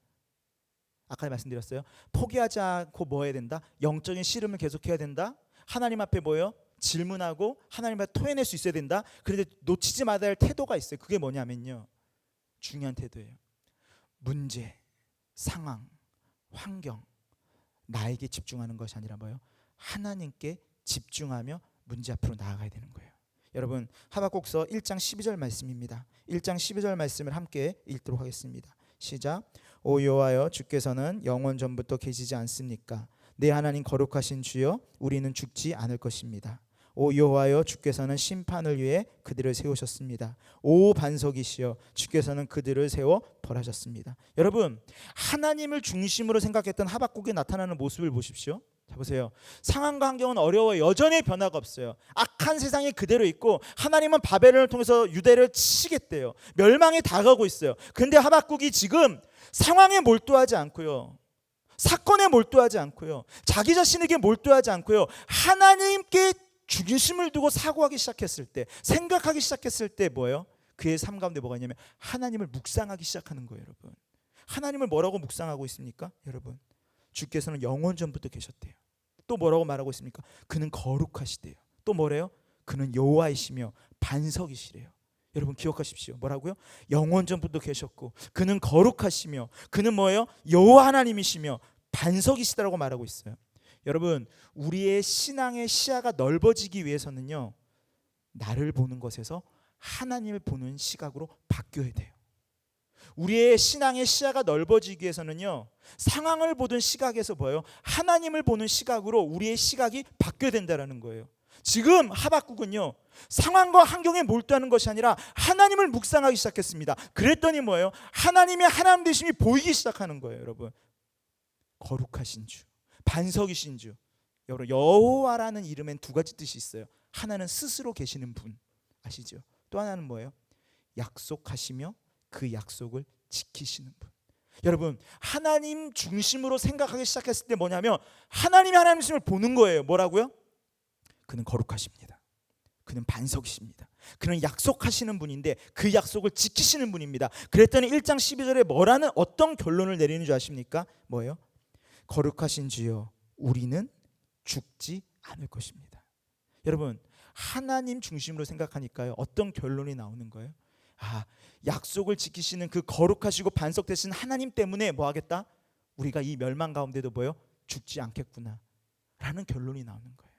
Speaker 2: 아까 말씀드렸어요. 포기하지 않고 뭐 해야 된다? 영적인 씨름을 계속해야 된다. 하나님 앞에 뭐예요? 질문하고 하나님 앞에 토해낼 수 있어야 된다. 그런데 놓치지 말아야 할 태도가 있어요. 그게 뭐냐면요, 중요한 태도예요. 문제, 상황, 환경, 나에게 집중하는 것이 아니라 뭐예요? 하나님께 집중하며 문제 앞으로 나아가야 되는 거예요. 여러분, 하박국서 1장 12절 말씀입니다. 1장 12절 말씀을 함께 읽도록 하겠습니다. 시작. 오 여호와여, 주께서는 영원 전부터 계시지 않습니까? 내 하나님 거룩하신 주여, 우리는 죽지 않을 것입니다. 오 여호와여, 주께서는 심판을 위해 그들을 세우셨습니다. 오 반석이시여, 주께서는 그들을 세워 벌하셨습니다. 여러분, 하나님을 중심으로 생각했던 하박국에 나타나는 모습을 보십시오. 자, 보세요. 상황과 환경은 어려워요. 여전히 변화가 없어요. 악한 세상이 그대로 있고 하나님은 바벨론을 통해서 유대를 치시겠대요. 멸망이 다가오고 있어요. 근데 하박국이 지금 상황에 몰두하지 않고요, 사건에 몰두하지 않고요, 자기 자신에게 몰두하지 않고요, 하나님께 중심을 두고 사고하기 시작했을 때, 생각하기 시작했을 때 뭐예요? 그의 삶 가운데 뭐가 있냐면 하나님을 묵상하기 시작하는 거예요. 여러분, 하나님을 뭐라고 묵상하고 있습니까? 여러분, 주께서는 영원 전부터 계셨대요. 또 뭐라고 말하고 있습니까? 그는 거룩하시대요. 또 뭐래요? 그는 여호와이시며 반석이시래요. 여러분 기억하십시오. 뭐라고요? 영원 전부터 계셨고 그는 거룩하시며 그는 뭐예요? 여호와 하나님이시며 반석이시다라고 말하고 있어요. 여러분, 우리의 신앙의 시야가 넓어지기 위해서는요, 나를 보는 것에서 하나님을 보는 시각으로 바뀌어야 돼요. 우리의 신앙의 시야가 넓어지기 위해서는요, 상황을 보던 시각에서 뭐예요? 하나님을 보는 시각으로 우리의 시각이 바뀌어야 된다는 거예요. 지금 하박국은요, 상황과 환경에 몰두하는 것이 아니라 하나님을 묵상하기 시작했습니다. 그랬더니 뭐예요? 하나님의 하나님 되심이 보이기 시작하는 거예요. 여러분, 거룩하신 주, 반석이신 주. 여러분, 여호와라는 이름엔 두 가지 뜻이 있어요. 하나는 스스로 계시는 분, 아시죠? 또 하나는 뭐예요? 약속하시며 그 약속을 지키시는 분. 여러분, 하나님 중심으로 생각하기 시작했을 때 뭐냐면 하나님의 하나님이심을 보는 거예요. 뭐라고요? 그는 거룩하십니다. 그는 반석이십니다. 그는 약속하시는 분인데 그 약속을 지키시는 분입니다. 그랬더니 1장 12절에 뭐라는 어떤 결론을 내리는 줄 아십니까? 뭐예요? 거룩하신 주여, 우리는 죽지 않을 것입니다. 여러분, 하나님 중심으로 생각하니까요, 어떤 결론이 나오는 거예요? 약속을 지키시는 그 거룩하시고 반석 되신 하나님 때문에 뭐 하겠다? 우리가 이 멸망 가운데도 뭐예요? 죽지 않겠구나 라는 결론이 나오는 거예요.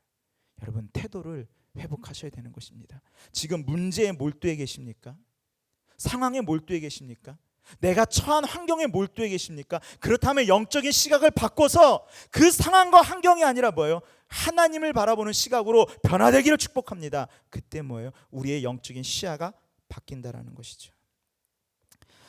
Speaker 2: 여러분, 태도를 회복하셔야 되는 것입니다. 지금 문제에 몰두해 계십니까? 상황에 몰두해 계십니까? 내가 처한 환경에 몰두해 계십니까? 그렇다면 영적인 시각을 바꿔서 그 상황과 환경이 아니라 뭐예요? 하나님을 바라보는 시각으로 변화되기를 축복합니다. 그때 뭐예요? 우리의 영적인 시야가 바뀐다라는 것이죠.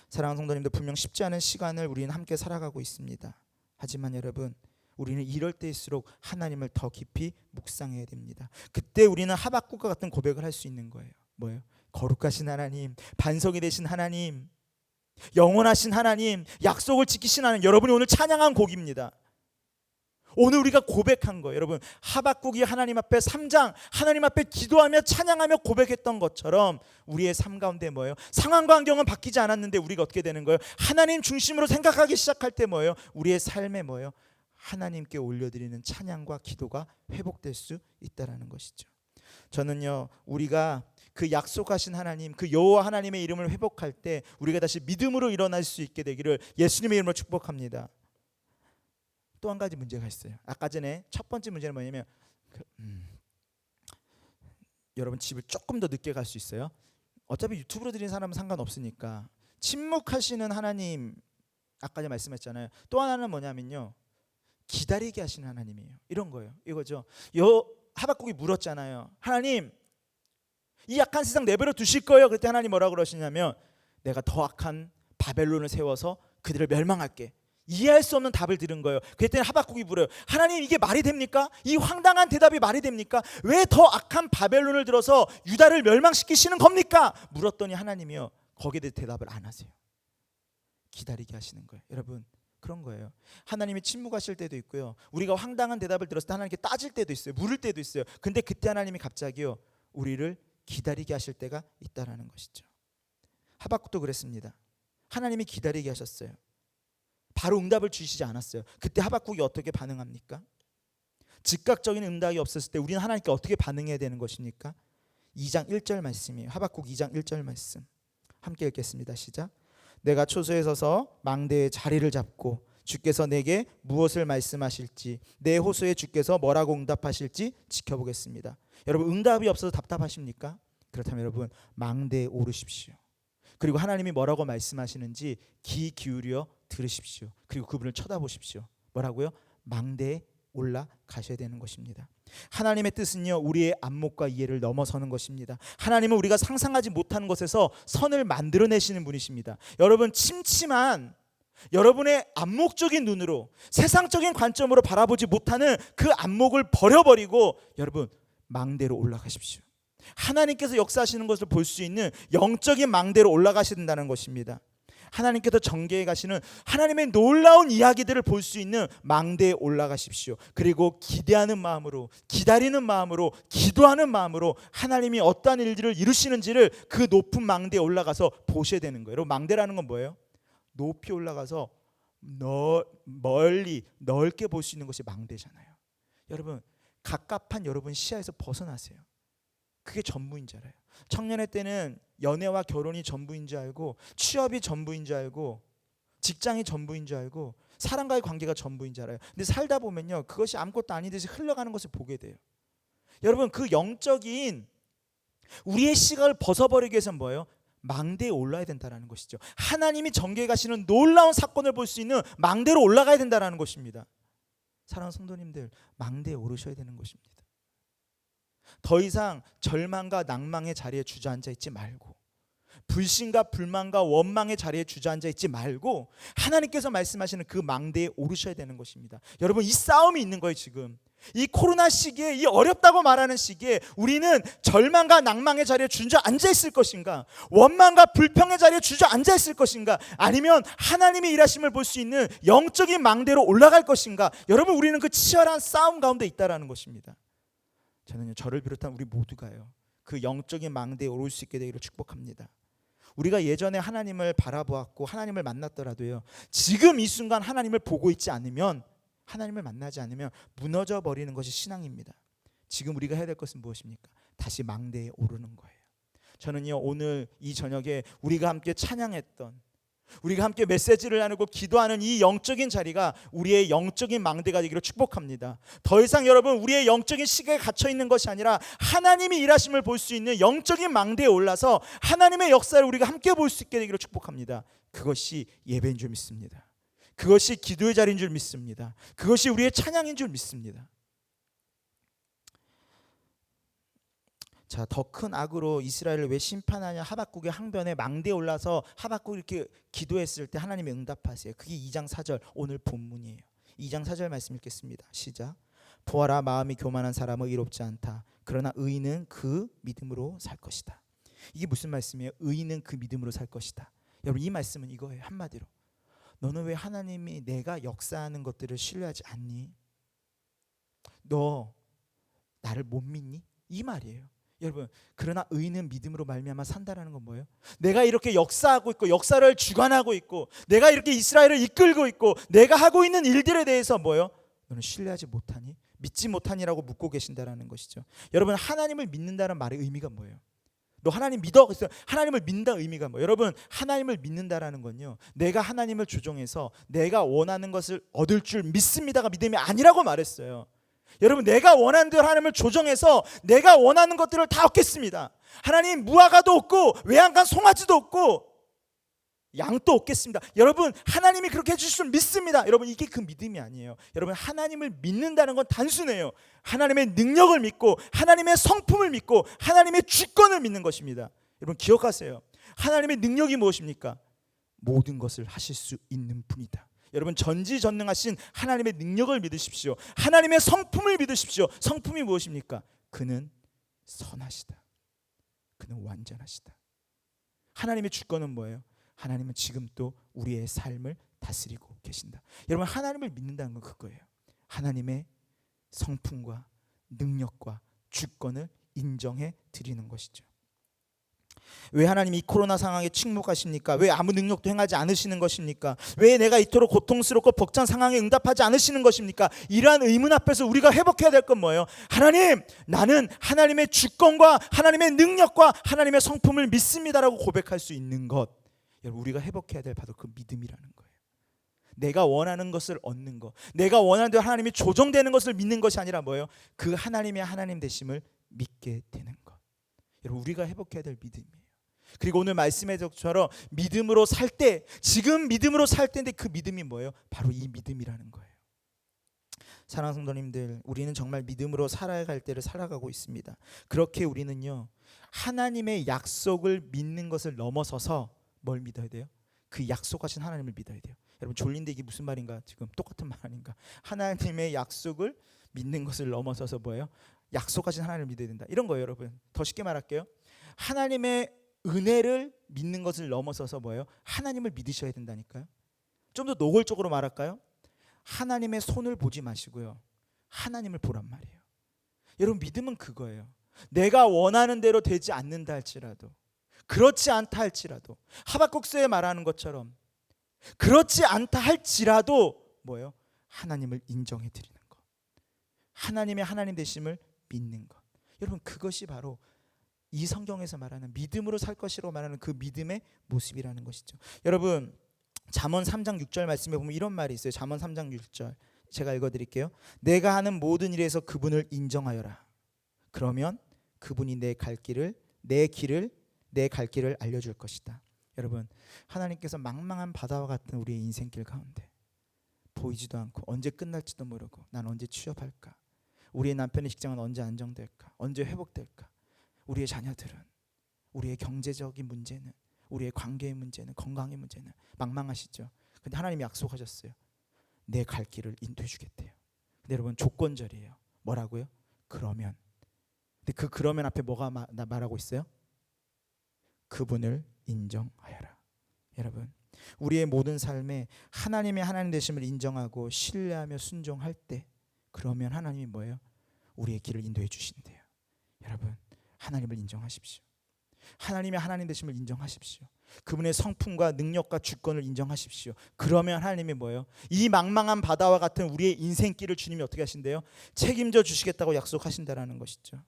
Speaker 2: 사랑하는 성도님들, 분명 쉽지 않은 시간을 우리는 함께 살아가고 있습니다. 하지만 여러분, 우리는 이럴 때일수록 하나님을 더 깊이 묵상해야 됩니다. 그때 우리는 하박국과 같은 고백을 할 수 있는 거예요. 뭐예요? 거룩하신 하나님, 반석이 되신 하나님, 영원하신 하나님, 약속을 지키신 하나님. 여러분이 오늘 찬양한 곡입니다. 오늘 우리가 고백한 거예요. 여러분, 하박국이 하나님 앞에 3장 하나님 앞에 기도하며 찬양하며 고백했던 것처럼 우리의 삶 가운데 뭐예요? 상황과 환경은 바뀌지 않았는데 우리가 어떻게 되는 거예요? 하나님 중심으로 생각하기 시작할 때 뭐예요? 우리의 삶에 뭐예요? 하나님께 올려드리는 찬양과 기도가 회복될 수 있다라는 것이죠. 저는요, 우리가 그 약속하신 하나님, 그 여호와 하나님의 이름을 회복할 때 우리가 다시 믿음으로 일어날 수 있게 되기를 예수님의 이름으로 축복합니다. 또 한 가지 문제가 있어요. 아까 전에 첫 번째 문제는 뭐냐면 여러분, 집을 조금 더 늦게 갈 수 있어요. 어차피 유튜브로 드리는 사람은 상관없으니까. 침묵하시는 하나님, 아까 전에 말씀했잖아요. 또 하나는 뭐냐면요, 기다리게 하시는 하나님이에요. 이런 거예요. 이거죠. 하박국이 물었잖아요. 하나님, 이 악한 세상 내버려 두실 거예요? 그때 하나님 뭐라고 그러시냐면, 내가 더 악한 바벨론을 세워서 그들을 멸망할게. 이해할 수 없는 답을 들은 거예요. 그때 하박국이 물어요. 하나님, 이게 말이 됩니까? 이 황당한 대답이 말이 됩니까? 왜 더 악한 바벨론을 들어서 유다를 멸망시키시는 겁니까? 물었더니 하나님이요, 거기에 대해 대답을 안 하세요. 기다리게 하시는 거예요. 여러분, 그런 거예요. 하나님이 침묵하실 때도 있고요, 우리가 황당한 대답을 들었을 때 하나님께 따질 때도 있어요. 물을 때도 있어요. 근데 그때 하나님이 갑자기요, 우리를 기다리게 하실 때가 있다라는 것이죠. 하박국도 그랬습니다. 하나님이 기다리게 하셨어요. 바로 응답을 주시지 않았어요. 그때 하박국이 어떻게 반응합니까? 즉각적인 응답이 없었을 때 우리는 하나님께 어떻게 반응해야 되는 것입니까? 2장 1절 말씀이에요. 하박국 2장 1절 말씀 함께 읽겠습니다. 시작. 내가 초소에 서서 망대의 자리를 잡고 주께서 내게 무엇을 말씀하실지, 내 호소에 주께서 뭐라고 응답하실지 지켜보겠습니다. 여러분, 응답이 없어서 답답하십니까? 그렇다면 여러분, 망대에 오르십시오. 그리고 하나님이 뭐라고 말씀하시는지 귀 기울여 들으십시오. 그리고 그분을 쳐다보십시오. 뭐라고요? 망대에 올라가셔야 되는 것입니다. 하나님의 뜻은요, 우리의 안목과 이해를 넘어서는 것입니다. 하나님은 우리가 상상하지 못하는 것에서 선을 만들어내시는 분이십니다. 여러분, 침침한 여러분의 안목적인 눈으로, 세상적인 관점으로 바라보지 못하는 그 안목을 버려버리고 여러분, 망대로 올라가십시오. 하나님께서 역사하시는 것을 볼 수 있는 영적인 망대로 올라가셔야 된다는 것입니다. 하나님께서 전개해 가시는 하나님의 놀라운 이야기들을 볼 수 있는 망대에 올라가십시오. 그리고 기대하는 마음으로, 기다리는 마음으로, 기도하는 마음으로 하나님이 어떠한 일들을 이루시는지를 그 높은 망대에 올라가서 보셔야 되는 거예요. 여러분, 망대라는 건 뭐예요? 높이 올라가서 멀리 넓게 볼 수 있는 것이 망대잖아요. 여러분, 갑갑한 여러분 시야에서 벗어나세요. 그게 전부인 줄 알아요. 청년의 때는 연애와 결혼이 전부인 줄 알고, 취업이 전부인 줄 알고, 직장이 전부인 줄 알고, 사람과의 관계가 전부인 줄 알아요. 근데 살다 보면요, 그것이 아무것도 아니듯이 흘러가는 것을 보게 돼요. 여러분, 그 영적인 우리의 시각을 벗어버리기 위해서는 뭐예요? 망대에 올라야 된다는 것이죠. 하나님이 전개해 가시는 놀라운 사건을 볼 수 있는 망대로 올라가야 된다는 것입니다. 사랑하는 성도님들, 망대에 오르셔야 되는 것입니다. 더 이상 절망과 낭망의 자리에 주저앉아 있지 말고, 불신과 불만과 원망의 자리에 주저앉아 있지 말고 하나님께서 말씀하시는 그 망대에 오르셔야 되는 것입니다. 여러분, 이 싸움이 있는 거예요. 지금 이 코로나 시기에, 이 어렵다고 말하는 시기에 우리는 절망과 낭망의 자리에 주저앉아 있을 것인가, 원망과 불평의 자리에 주저앉아 있을 것인가, 아니면 하나님의 일하심을 볼 수 있는 영적인 망대로 올라갈 것인가. 여러분, 우리는 그 치열한 싸움 가운데 있다라는 것입니다. 저는요, 저를 비롯한 우리 모두가요, 그 영적인 망대에 오를 수 있게 되기를 축복합니다. 우리가 예전에 하나님을 바라보았고 하나님을 만났더라도요, 지금 이 순간 하나님을 보고 있지 않으면, 하나님을 만나지 않으면 무너져 버리는 것이 신앙입니다. 지금 우리가 해야 될 것은 무엇입니까? 다시 망대에 오르는 거예요. 저는요, 오늘 이 저녁에 우리가 함께 찬양했던, 우리가 함께 메시지를 나누고 기도하는 이 영적인 자리가 우리의 영적인 망대가 되기를 축복합니다. 더 이상 여러분, 우리의 영적인 시각에 갇혀 있는 것이 아니라 하나님이 일하심을 볼 수 있는 영적인 망대에 올라서 하나님의 역사를 우리가 함께 볼 수 있게 되기를 축복합니다. 그것이 예배인 줄 믿습니다. 그것이 기도의 자리인 줄 믿습니다. 그것이 우리의 찬양인 줄 믿습니다. 자, 더 큰 악으로 이스라엘을 왜 심판하냐, 하박국의 항변에 망대에 올라서 하박국이 이렇게 기도했을 때 하나님이 응답하세요. 그게 2장 4절 오늘 본문이에요. 2장 4절 말씀 읽겠습니다. 시작. 보아라, 마음이 교만한 사람은 의롭지 않다. 그러나 의인은 그 믿음으로 살 것이다. 이게 무슨 말씀이에요? 의인은 그 믿음으로 살 것이다. 여러분, 이 말씀은 이거예요. 한마디로, 너는 왜 하나님이 내가 역사하는 것들을 신뢰하지 않니? 너 나를 못 믿니? 이 말이에요. 여러분, 그러나 의인은 믿음으로 말미암아 산다라는 건 뭐예요? 내가 이렇게 역사하고 있고 역사를 주관하고 있고 내가 이렇게 이스라엘을 이끌고 있고 내가 하고 있는 일들에 대해서 뭐예요? 너는 신뢰하지 못하니? 믿지 못하니라고 묻고 계신다라는 것이죠. 여러분, 하나님을 믿는다는 말의 의미가 뭐예요? 너 하나님 믿어? 그래서 하나님을 믿는다 의미가 뭐예요? 여러분, 하나님을 믿는다라는 건요, 내가 하나님을 조종해서 내가 원하는 것을 얻을 줄 믿습니다가 믿음이 아니라고 말했어요. 여러분, 내가 원하는 대로 하나님을 조정해서 내가 원하는 것들을 다 얻겠습니다. 하나님, 무화과도 없고 외양간 송아지도 없고 양도 없겠습니다. 여러분, 하나님이 그렇게 해주실 줄 믿습니다. 여러분, 이게 그 믿음이 아니에요. 여러분, 하나님을 믿는다는 건 단순해요. 하나님의 능력을 믿고 하나님의 성품을 믿고 하나님의 주권을 믿는 것입니다. 여러분, 기억하세요. 하나님의 능력이 무엇입니까? 모든 것을 하실 수 있는 분이다. 여러분, 전지전능하신 하나님의 능력을 믿으십시오. 하나님의 성품을 믿으십시오. 성품이 무엇입니까? 그는 선하시다. 그는 완전하시다. 하나님의 주권은 뭐예요? 하나님은 지금 또 우리의 삶을 다스리고 계신다. 여러분, 하나님을 믿는다는 건 그거예요. 하나님의 성품과 능력과 주권을 인정해 드리는 것이죠. 왜 하나님이 이 코로나 상황에 침묵하십니까? 왜 아무 능력도 행하지 않으시는 것입니까? 왜 내가 이토록 고통스럽고 벅찬 상황에 응답하지 않으시는 것입니까? 이러한 의문 앞에서 우리가 회복해야 될 건 뭐예요? 하나님, 나는 하나님의 주권과 하나님의 능력과 하나님의 성품을 믿습니다라고 고백할 수 있는 것, 여러분, 우리가 회복해야 될 바로 그 믿음이라는 거예요. 내가 원하는 것을 얻는 것, 내가 원하는 대로 하나님이 조정되는 것을 믿는 것이 아니라 뭐예요? 그 하나님의 하나님 되심을 믿게 되는 것. 여러분, 우리가 회복해야 될 믿음이에요. 그리고 오늘 말씀의 적처럼 믿음으로 살 때, 지금 믿음으로 살 때인데 그 믿음이 뭐예요? 바로 이 믿음이라는 거예요. 사랑하는 성도님들, 우리는 정말 믿음으로 살아갈 때를 살아가고 있습니다. 그렇게 우리는요, 하나님의 약속을 믿는 것을 넘어서서 뭘 믿어야 돼요? 그 약속하신 하나님을 믿어야 돼요. 여러분, 졸린데 이게 무슨 말인가? 지금 똑같은 말 아닌가? 하나님의 약속을 믿는 것을 넘어서서 뭐예요? 약속하신 하나님을 믿어야 된다. 이런 거예요, 여러분. 더 쉽게 말할게요. 하나님의 은혜를 믿는 것을 넘어서서 뭐예요? 하나님을 믿으셔야 된다니까요. 좀 더 노골적으로 말할까요? 하나님의 손을 보지 마시고요, 하나님을 보란 말이에요. 여러분, 믿음은 그거예요. 내가 원하는 대로 되지 않는다 할지라도, 그렇지 않다 할지라도, 하박국서에 말하는 것처럼 그렇지 않다 할지라도 뭐예요? 하나님을 인정해 드리는 것, 하나님의 하나님 되심을 믿는 것. 여러분, 그것이 바로 이 성경에서 말하는 믿음으로 살 것이라고 말하는 그 믿음의 모습이라는 것이죠. 여러분, 잠언 3장 6절 말씀에 보면 이런 말이 있어요. 잠언 3장 6절 제가 읽어드릴게요. 내가 하는 모든 일에서 그분을 인정하여라. 그러면 그분이 내 갈 길을 내 길을, 내 갈 길을 알려줄 것이다. 여러분, 하나님께서 망망한 바다와 같은 우리의 인생길 가운데 보이지도 않고 언제 끝날지도 모르고 난 언제 취업할까, 우리의 남편의 직장은 언제 안정될까, 언제 회복될까, 우리의 자녀들은, 우리의 경제적인 문제는, 우리의 관계의 문제는, 건강의 문제는 망망하시죠. 근데 하나님이 약속하셨어요. 내 갈 길을 인도해 주겠대요. 근데 여러분, 조건절이에요. 뭐라고요? 그러면. 근데 그 그러면 앞에 뭐가 말하고 있어요? 그분을 인정하여라. 여러분, 우리의 모든 삶에 하나님의 하나님 되심을 인정하고 신뢰하며 순종할 때, 그러면 하나님이 뭐예요? 우리의 길을 인도해 주신대요. 여러분, 하나님을 인정하십시오. 하나님의 하나님 되심을 인정하십시오. 그분의 성품과 능력과 주권을 인정하십시오. 그러면 하나님이 뭐예요? 이 망망한 바다와 같은 우리의 인생길을 주님이 어떻게 하신대요? 책임져 주시겠다고 약속하신다라는 것이죠.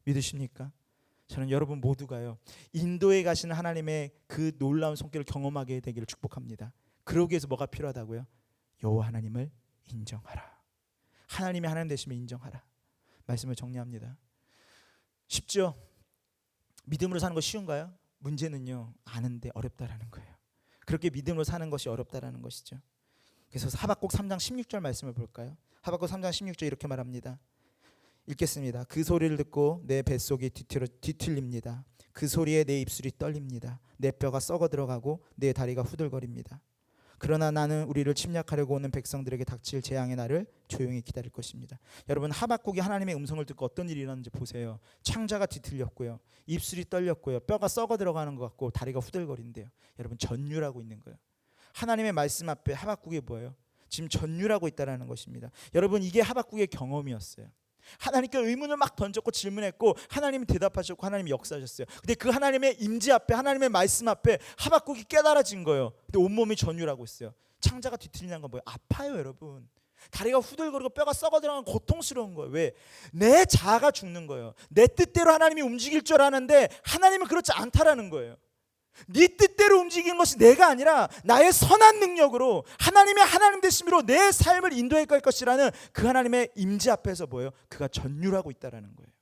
Speaker 2: 믿으십니까? 저는 여러분 모두가요, 인도에 가시는 하나님의 그 놀라운 손길을 경험하게 되기를 축복합니다. 그러기 위해서 뭐가 필요하다고요? 여호와 하나님을 인정하라. 하나님의 하나님 되심을 인정하라. 말씀을 정리합니다. 쉽죠? 믿음으로 사는 거 쉬운가요? 문제는요, 아는데 어렵다라는 거예요. 그렇게 믿음으로 사는 것이 어렵다라는 것이죠. 그래서 하박국 3장 16절 말씀을 볼까요? 하박국 3장 16절 이렇게 말합니다. 읽겠습니다. 그 소리를 듣고 내 뱃속이 뒤틀립니다. 그 소리에 내 입술이 떨립니다. 내 뼈가 썩어 들어가고 내 다리가 후들거립니다. 그러나 나는 우리를 침략하려고 오는 백성들에게 닥칠 재앙의 날을 조용히 기다릴 것입니다. 여러분, 하박국이 하나님의 음성을 듣고 어떤 일이 일어났는지 보세요. 창자가 뒤틀렸고요, 입술이 떨렸고요, 뼈가 썩어 들어가는 것 같고 다리가 후들거린대요. 여러분, 전율하고 있는 거예요. 하나님의 말씀 앞에 하박국이 뭐예요? 지금 전율하고 있다는 것입니다. 여러분, 이게 하박국의 경험이었어요. 하나님께 의문을 막 던졌고 질문했고 하나님이 대답하셨고 하나님이 역사하셨어요. 근데 그 하나님의 임재 앞에, 하나님의 말씀 앞에 하박국이 깨달아진 거예요. 근데 온몸이 전율하고 있어요. 창자가 뒤틀리는 건 뭐예요? 아파요, 여러분. 다리가 후들거리고 뼈가 썩어 들어가는 고통스러운 거예요. 왜? 내 자아가 죽는 거예요. 내 뜻대로 하나님이 움직일 줄 아는데 하나님은 그렇지 않다라는 거예요. 네 뜻대로 움직이는 것이 내가 아니라 나의 선한 능력으로 하나님의 하나님 되심으로 내 삶을 인도해 갈 것이라는 그 하나님의 임재 앞에서 뭐예요? 그가 전율하고 있다라는 거예요.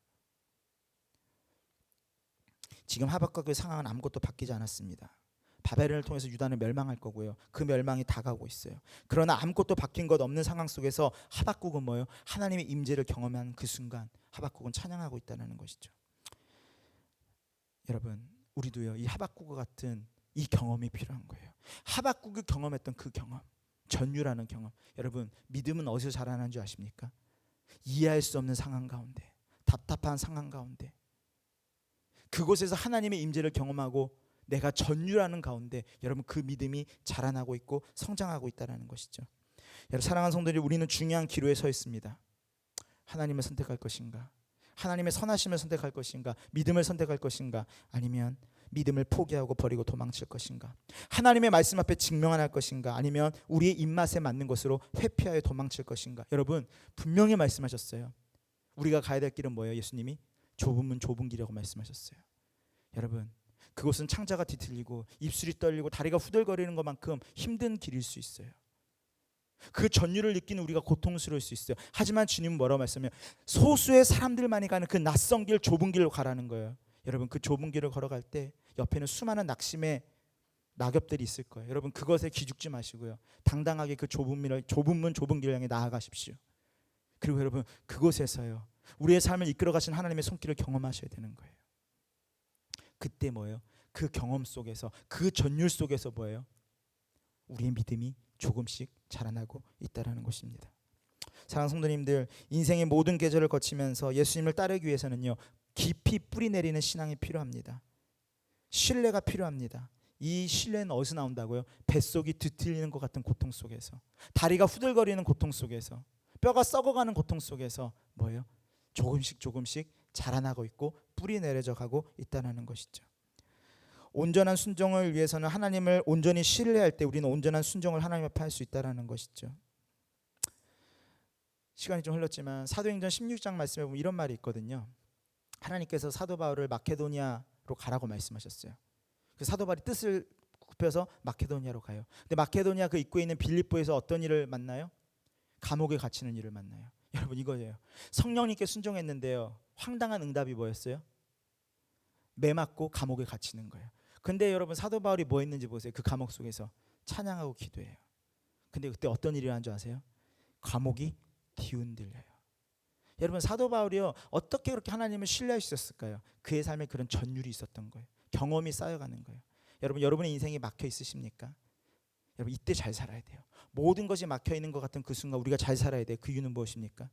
Speaker 2: 지금 하박국의 상황은 아무것도 바뀌지 않았습니다. 바벨론을 통해서 유다는 멸망할 거고요. 그 멸망이 다가오고 있어요. 그러나 아무것도 바뀐 것 없는 상황 속에서 하박국은 뭐예요? 하나님의 임재를 경험한 그 순간 하박국은 찬양하고 있다는 것이죠. 여러분, 우리도요, 이 하박국 같은 이 경험이 필요한 거예요. 하박국이 경험했던 그 경험, 전율하는 경험. 여러분, 믿음은 어디서 자라나는 줄 아십니까? 이해할 수 없는 상황 가운데, 답답한 상황 가운데, 그곳에서 하나님의 임재를 경험하고 내가 전율하는 가운데 여러분, 그 믿음이 자라나고 있고 성장하고 있다는 것이죠. 여러분, 사랑하는 성도들이, 우리는 중요한 기로에 서 있습니다. 하나님을 선택할 것인가? 하나님의 선하심을 선택할 것인가? 믿음을 선택할 것인가? 아니면 믿음을 포기하고 버리고 도망칠 것인가? 하나님의 말씀 앞에 증명할 것인가? 아니면 우리의 입맛에 맞는 것으로 회피하여 도망칠 것인가? 여러분, 분명히 말씀하셨어요. 우리가 가야 될 길은 뭐예요? 예수님이 좁은 문 좁은 길이라고 말씀하셨어요. 여러분, 그곳은 창자가 뒤틀리고 입술이 떨리고 다리가 후들거리는 것만큼 힘든 길일 수 있어요. 그 전율을 느끼는 우리가 고통스러울 수 있어요. 하지만 주님은 뭐라고 말씀해요? 소수의 사람들만이 가는 그 낯선 길, 좁은 길로 가라는 거예요. 여러분, 그 좁은 길을 걸어갈 때 옆에는 수많은 낙심의 낙엽들이 있을 거예요. 여러분, 그것에 기죽지 마시고요, 당당하게 그 좁은 문 좁은 길을 향해 나아가십시오. 그리고 여러분, 그곳에서요, 우리의 삶을 이끌어 가신 하나님의 손길을 경험하셔야 되는 거예요. 그때 뭐예요? 그 경험 속에서, 그 전율 속에서 뭐예요? 우리의 믿음이 조금씩 자라나고 있다라는 것입니다. 사랑하는 성도님들, 인생의 모든 계절을 거치면서 예수님을 따르기 위해서는요, 깊이 뿌리 내리는 신앙이 필요합니다. 신뢰가 필요합니다. 이 신뢰는 어디서 나온다고요? 뱃속이 뒤틀리는 것 같은 고통 속에서, 다리가 후들거리는 고통 속에서, 뼈가 썩어가는 고통 속에서 뭐예요? 조금씩 조금씩 자라나고 있고 뿌리 내려져 가고 있다는 것이죠. 온전한 순종을 위해서는 하나님을 온전히 신뢰할 때 우리는 온전한 순종을 하나님 앞에 할 수 있다는 것이죠. 시간이 좀 흘렀지만 사도행전 16장 말씀에 보면 이런 말이 있거든요. 하나님께서 사도 바울을 마케도니아로 가라고 말씀하셨어요. 그 사도 바울이 뜻을 굽혀서 마케도니아로 가요. 근데 마케도니아 그 입구에 있는 빌립보에서 어떤 일을 만나요? 감옥에 갇히는 일을 만나요. 여러분, 이거예요. 성령님께 순종했는데요, 황당한 응답이 뭐였어요? 매맞고 감옥에 갇히는 거예요. 근데 여러분 사도 바울이 뭐 했는지 보세요. 그 감옥 속에서 찬양하고 기도해요. 근데 그때 어떤 일이 일어난 줄 아세요? 감옥이 뒤흔들려요. 여러분 사도 바울이요 어떻게 그렇게 하나님을 신뢰할 수 있었을까요? 그의 삶에 그런 전율이 있었던 거예요. 경험이 쌓여가는 거예요. 여러분 여러분의 인생이 막혀 있으십니까? 여러분 이때 잘 살아야 돼요. 모든 것이 막혀 있는 것 같은 그 순간 우리가 잘 살아야 돼요. 그 이유는 무엇입니까?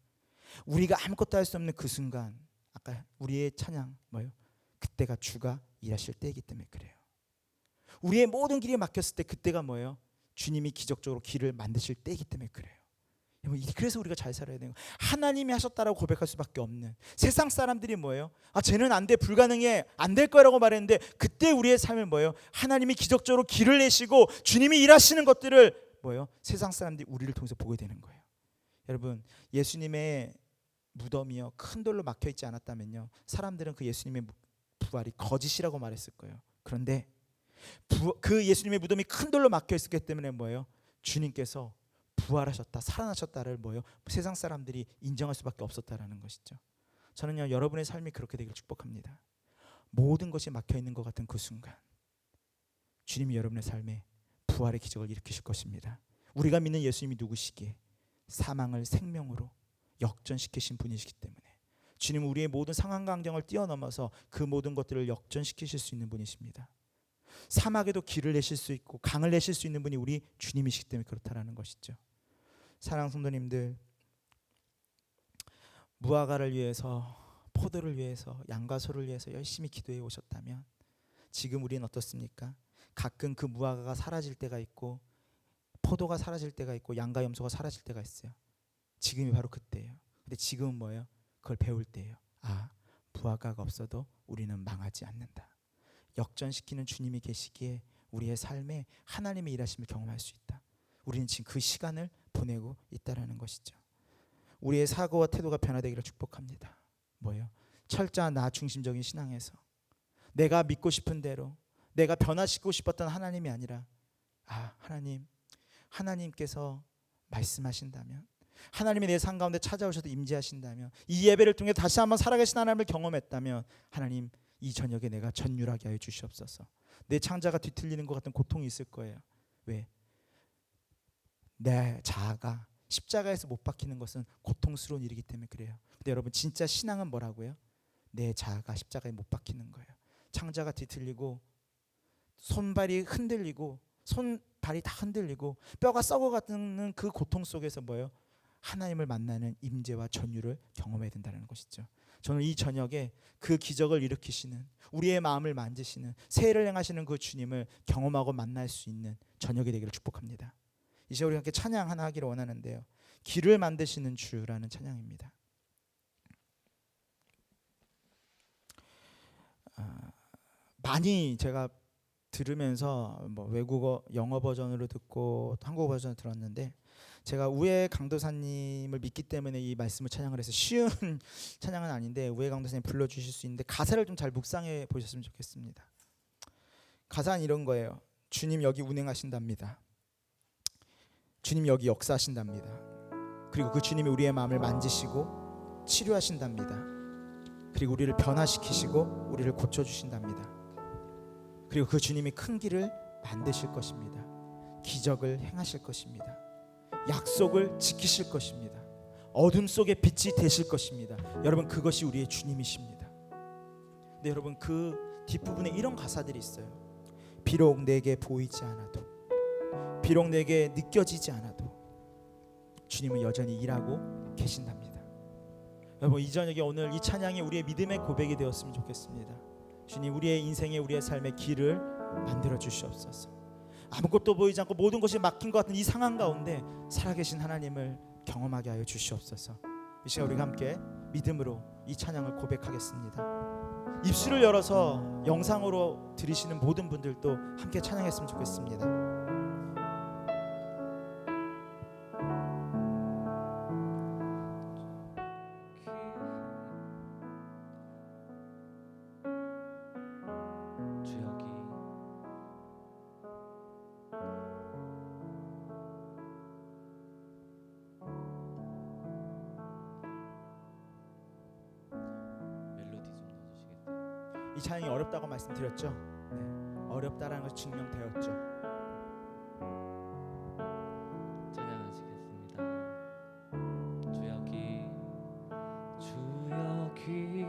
Speaker 2: 우리가 아무것도 할 수 없는 그 순간, 아까 우리의 찬양 뭐요? 그때가 주가 일하실 때이기 때문에 그래요. 우리의 모든 길이 막혔을 때 그때가 뭐예요? 주님이 기적적으로 길을 만드실 때이기 때문에 그래요. 그래서 우리가 잘 살아야 되는 거예요. 하나님이 하셨다라고 고백할 수밖에 없는. 세상 사람들이 뭐예요? 쟤는 안 돼, 불가능해, 안 될 거라고 말했는데 그때 우리의 삶은 뭐예요? 하나님이 기적적으로 길을 내시고 주님이 일하시는 것들을 뭐예요? 세상 사람들이 우리를 통해서 보게 되는 거예요. 여러분 예수님의 무덤이요 큰 돌로 막혀 있지 않았다면요 사람들은 그 예수님의 부활이 거짓이라고 말했을 거예요. 그런데 그 예수님의 무덤이 큰 돌로 막혀 있었기 때문에 뭐예요? 주님께서 부활하셨다, 살아나셨다를 뭐예요? 세상 사람들이 인정할 수밖에 없었다라는 것이죠. 저는요 여러분의 삶이 그렇게 되기를 축복합니다. 모든 것이 막혀 있는 것 같은 그 순간 주님이 여러분의 삶에 부활의 기적을 일으키실 것입니다. 우리가 믿는 예수님이 누구시기에 사망을 생명으로 역전시키신 분이시기 때문에 주님은 우리의 모든 상황 환경을 뛰어넘어서 그 모든 것들을 역전시키실 수 있는 분이십니다. 사막에도 길을 내실 수 있고 강을 내실 수 있는 분이 우리 주님이시기 때문에 그렇다라는 것이죠. 사랑하는 성도님들, 무화과를 위해서, 포도를 위해서, 양과 소를 위해서 열심히 기도해 오셨다면 지금 우리는 어떻습니까? 가끔 그 무화과가 사라질 때가 있고 포도가 사라질 때가 있고 양과 염소가 사라질 때가 있어요. 지금이 바로 그때예요. 근데 지금은 뭐예요? 그걸 배울 때예요. 무화과가 없어도 우리는 망하지 않는다. 역전시키는 주님이 계시기에 우리의 삶에 하나님의 일하심을 경험할 수 있다. 우리는 지금 그 시간을 보내고 있다라는 것이죠. 우리의 사고와 태도가 변화되기를 축복합니다. 뭐예요? 철저한 나 중심적인 신앙에서 내가 믿고 싶은 대로 내가 변화시키고 싶었던 하나님이 아니라 하나님께서 말씀하신다면 하나님이 내 삶 가운데 찾아오셔서 임재하신다면 이 예배를 통해 다시 한번 살아계신 하나님을 경험했다면 하나님 이 저녁에 내가 전율하게 하여 주시옵소서. 내 창자가 뒤틀리는 것 같은 고통이 있을 거예요. 왜? 내 자아가 십자가에서 못 박히는 것은 고통스러운 일이기 때문에 그래요. 근데 여러분 진짜 신앙은 뭐라고요? 내 자아가 십자가에 못 박히는 거예요. 창자가 뒤틀리고 손발이 흔들리고 손발이 다 흔들리고 뼈가 썩어가는 그 고통 속에서 뭐예요? 하나님을 만나는 임재와 전율을 경험해야 된다는 것이죠. 저는 이 저녁에 그 기적을 일으키시는 우리의 마음을 만지시는 새해를 행하시는 그 주님을 경험하고 만날 수 있는 저녁이 되기를 축복합니다. 이제 우리 함께 찬양 하나 하기를 원하는데요. 길을 만드시는 주라는 찬양입니다. 많이 제가 들으면서 외국어 영어 버전으로 듣고 한국어 버전을 들었는데 제가 우에 강도사님을 믿기 때문에 이 말씀을 찬양을 해서 쉬운 찬양은 아닌데 우에 강도사님 불러주실 수 있는데 가사를 좀 잘 묵상해 보셨으면 좋겠습니다. 가사는 이런 거예요. 주님 여기 운행하신답니다. 주님 여기 역사하신답니다. 그리고 그 주님이 우리의 마음을 만지시고 치료하신답니다. 그리고 우리를 변화시키시고 우리를 고쳐주신답니다. 그리고 그 주님이 큰 길을 만드실 것입니다. 기적을 행하실 것입니다. 약속을 지키실 것입니다. 어둠 속에 빛이 되실 것입니다. 여러분 그것이 우리의 주님이십니다. 근데 여러분 그 뒷부분에 이런 가사들이 있어요. 비록 내게 보이지 않아도 비록 내게 느껴지지 않아도 주님은 여전히 일하고 계신답니다. 여러분 이 저녁에 오늘 이 찬양이 우리의 믿음의 고백이 되었으면 좋겠습니다. 주님 우리의 인생에 우리의 삶의 길을 만들어 주시옵소서. 아무것도 보이지 않고 모든 것이 막힌 것 같은 이 상황 가운데 살아계신 하나님을 경험하게 하여 주시옵소서. 이 시간 우리가 함께 믿음으로 이 찬양을 고백하겠습니다. 입술을 열어서 영상으로 들으시는 모든 분들도 함께 찬양했으면 좋겠습니다. 이 찬양이 어렵다고 말씀드렸죠. 네, 어렵다라는 것이 증명되었죠.
Speaker 1: 찬양하시겠습니다. 주여 귀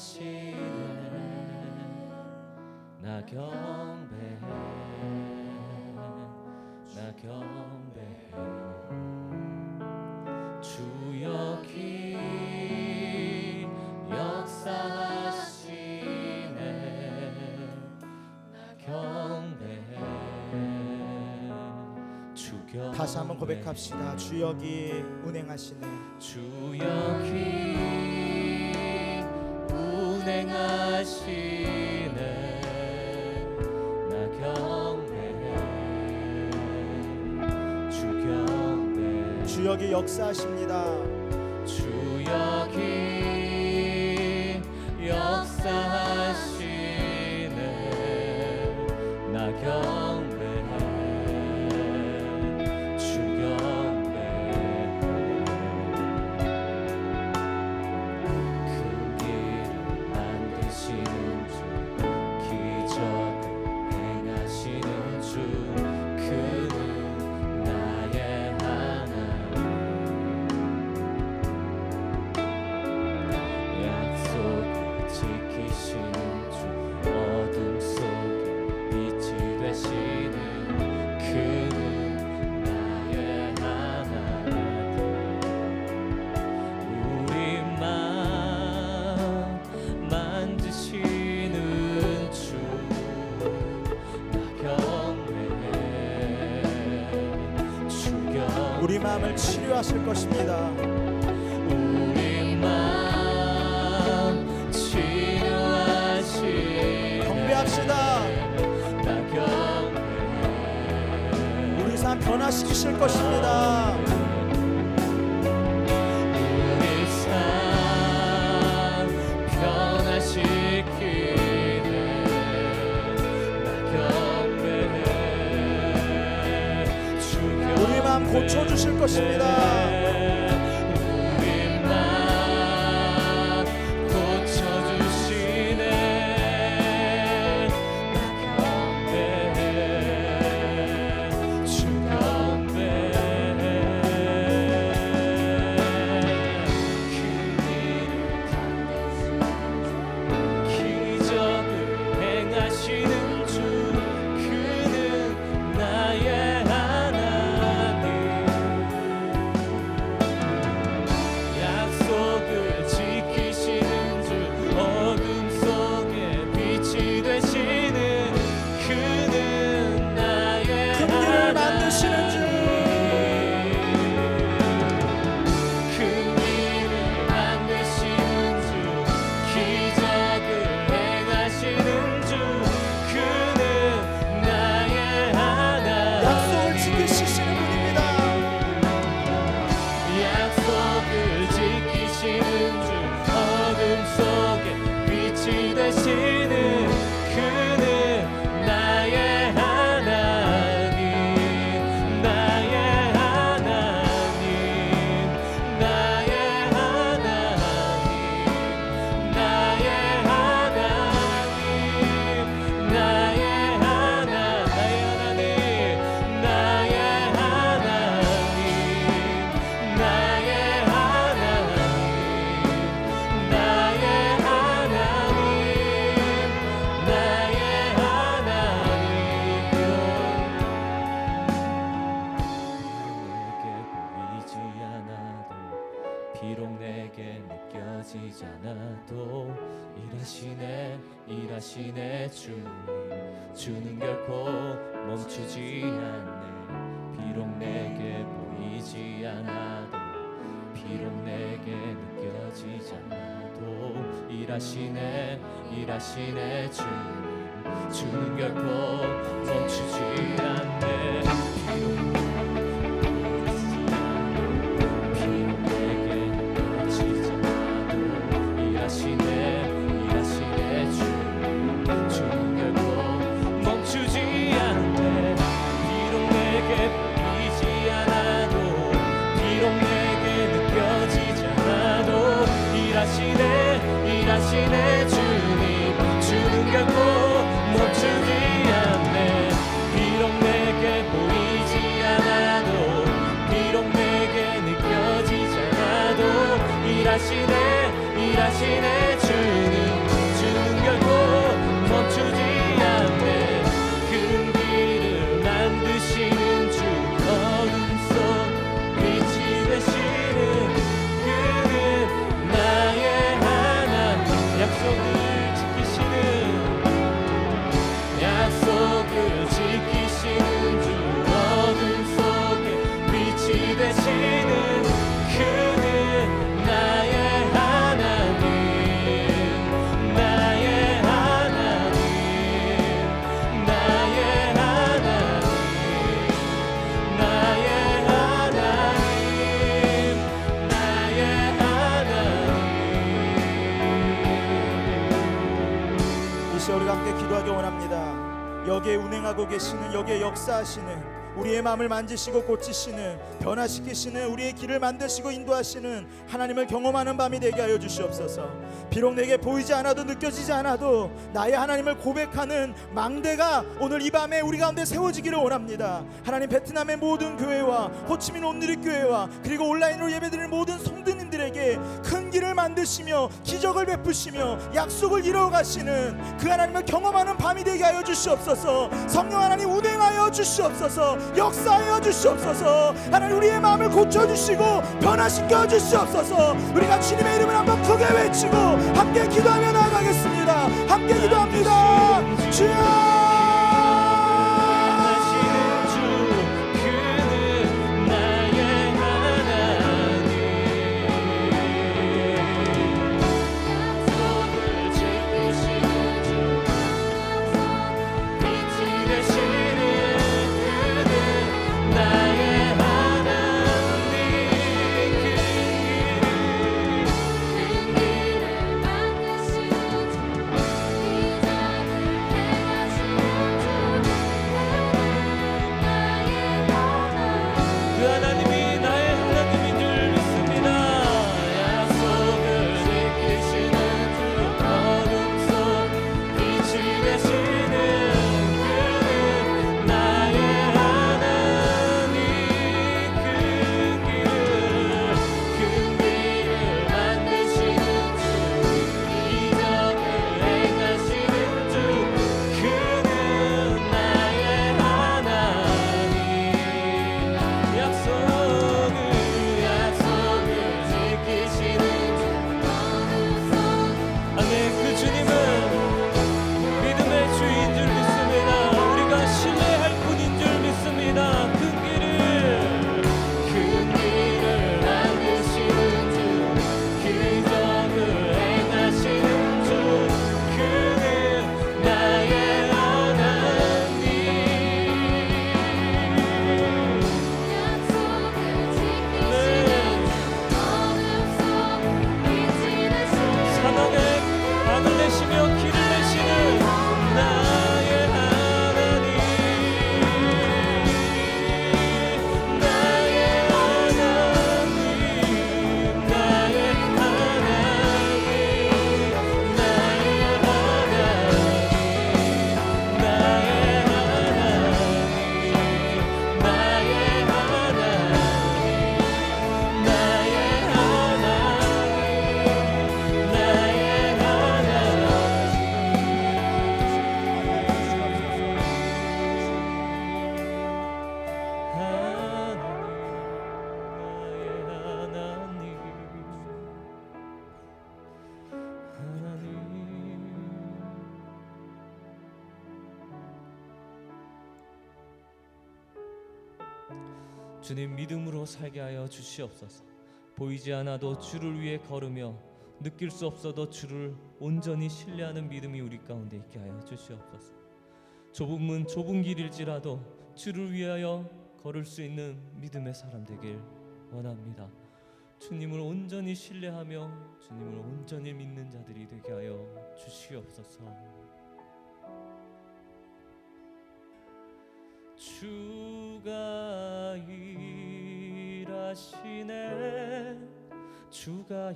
Speaker 1: 운행하시네 나 경배해 나 경배해 주여 귀 역사하시네 나 경배해 주 경배해
Speaker 2: 다시 한번 고백합시다. 주여 기 운행하시네.
Speaker 1: 주여 귀 운행하시네 나 경배해 주 경배해
Speaker 2: 주여 기 역사하십니다.
Speaker 1: 주여 기 역사하시네 나 경배해 주 경배해 큰 길을 만드시는 주 기적을 행하시는 주 그는 나의 하나님 약속을 지키시는 주 어둠 속에 빛이 되시는 그는 나의 하나님 우리 맘 만드시는 주 나 경배해 주 경배해
Speaker 2: 우리 마음을 치료하실 것입니다.
Speaker 1: 우리 맘 치료하시네
Speaker 2: 경배합시다.
Speaker 1: 나 경배해
Speaker 2: 우리 삶 변화시키실 것입니다.
Speaker 1: 우리 삶 변화시키네 나 경배해 주
Speaker 2: 우리 마음 고쳐주실 것입니다.
Speaker 1: 우리 맘 고쳐주시네 나 경배해 주 경배해 그 일을 기적을 행하시는 주 그는 나의 하나님 약속을 지키시는 주 어둠 속에 빛이 되시는 그는 나의
Speaker 2: 큰 일을 만드시는 주.
Speaker 1: 큰 일을 만드시는 주 기적을 행하시는 주 그는 나의 하나님
Speaker 2: 약속을 지키시는 분입니다.
Speaker 1: 약속을 지키시는 주 어둠 속에 빛이 되시는 그는 나의 하나님 나의 하나님 나의 하나님 나의 하나님 나의 하나님 나의 하나님 나의 하나님 나의 비록 내게 느껴지지 않아도 일하시네 주는 결코 멈추지 않네 비록 내게 보이지 않아도 비록 내게 느껴지지 않아도 일하시네 주는 결코 멈추지 않네 비록 내게 느껴지지 않아도 일하시네 주는 결코 멈추지 않네 비록 내게 보이지 않아도 비록 내게 느껴지지 않아도 일하시네 일하시네. 주는 결코 멈추지 않네. 큰 길을 만드시는 주, 어둠 속 빛이 되시는 그는 나의 하나님. 약속을 지키시는 주, 어둠 속에 빛이 되시는 그는 나의 하나님. 나의 하나님. 나의 하나님. 나의 하나님. 나의 하나님.
Speaker 2: 이 시간 우리가 함께 기도하기 원합니다. 여기에 운행하고 계시는, 여기에 역사하시는, 우리의 마음을 만지시고 고치시는, 변화시키시는, 우리의 길을 만드시고 인도하시는 하나님을 경험하는 밤이 되게 하여 주시옵소서. 비록 내게 보이지 않아도 느껴지지 않아도 나의 하나님을 고백하는 망대가 오늘 이 밤에 우리 가운데 세워지기를 원합니다. 하나님, 베트남의 모든 교회와 호치민 온누리교회와 그리고 온라인으로 예배드리는 모든 성도님들에게 큰 길을 만드시며 기적을 베푸시며 약속을 이루어가시는 그 하나님을 경험하는 밤이 되게 하여 주시옵소서. 성령 하나님 운행하여 주시옵소서. 역사하여 주시옵소서. 하나님, 우리의 마음을 고쳐주시고 변화시켜 주시옵소서. 우리가 주님의 이름을 한번 크게 외치고 함께 기도하며 나아가겠습니다. 함께 기도합니다. 주여,
Speaker 1: 주님, 믿음으로 살게 하여 주시옵소서. 보이지 않아도 주를 위해 걸으며 느낄 수 없어도 주를 온전히 신뢰하는 믿음이 우리 가운데 있게 하여 주시옵소서. 좁은 문 좁은 길일지라도 주를 위하여 걸을 수 있는 믿음의 사람 되길 원합니다. 주님을 온전히 신뢰하며 주님을 온전히 믿는 자들이 되게 하여 주시옵소서. 주가 일하시네. 주가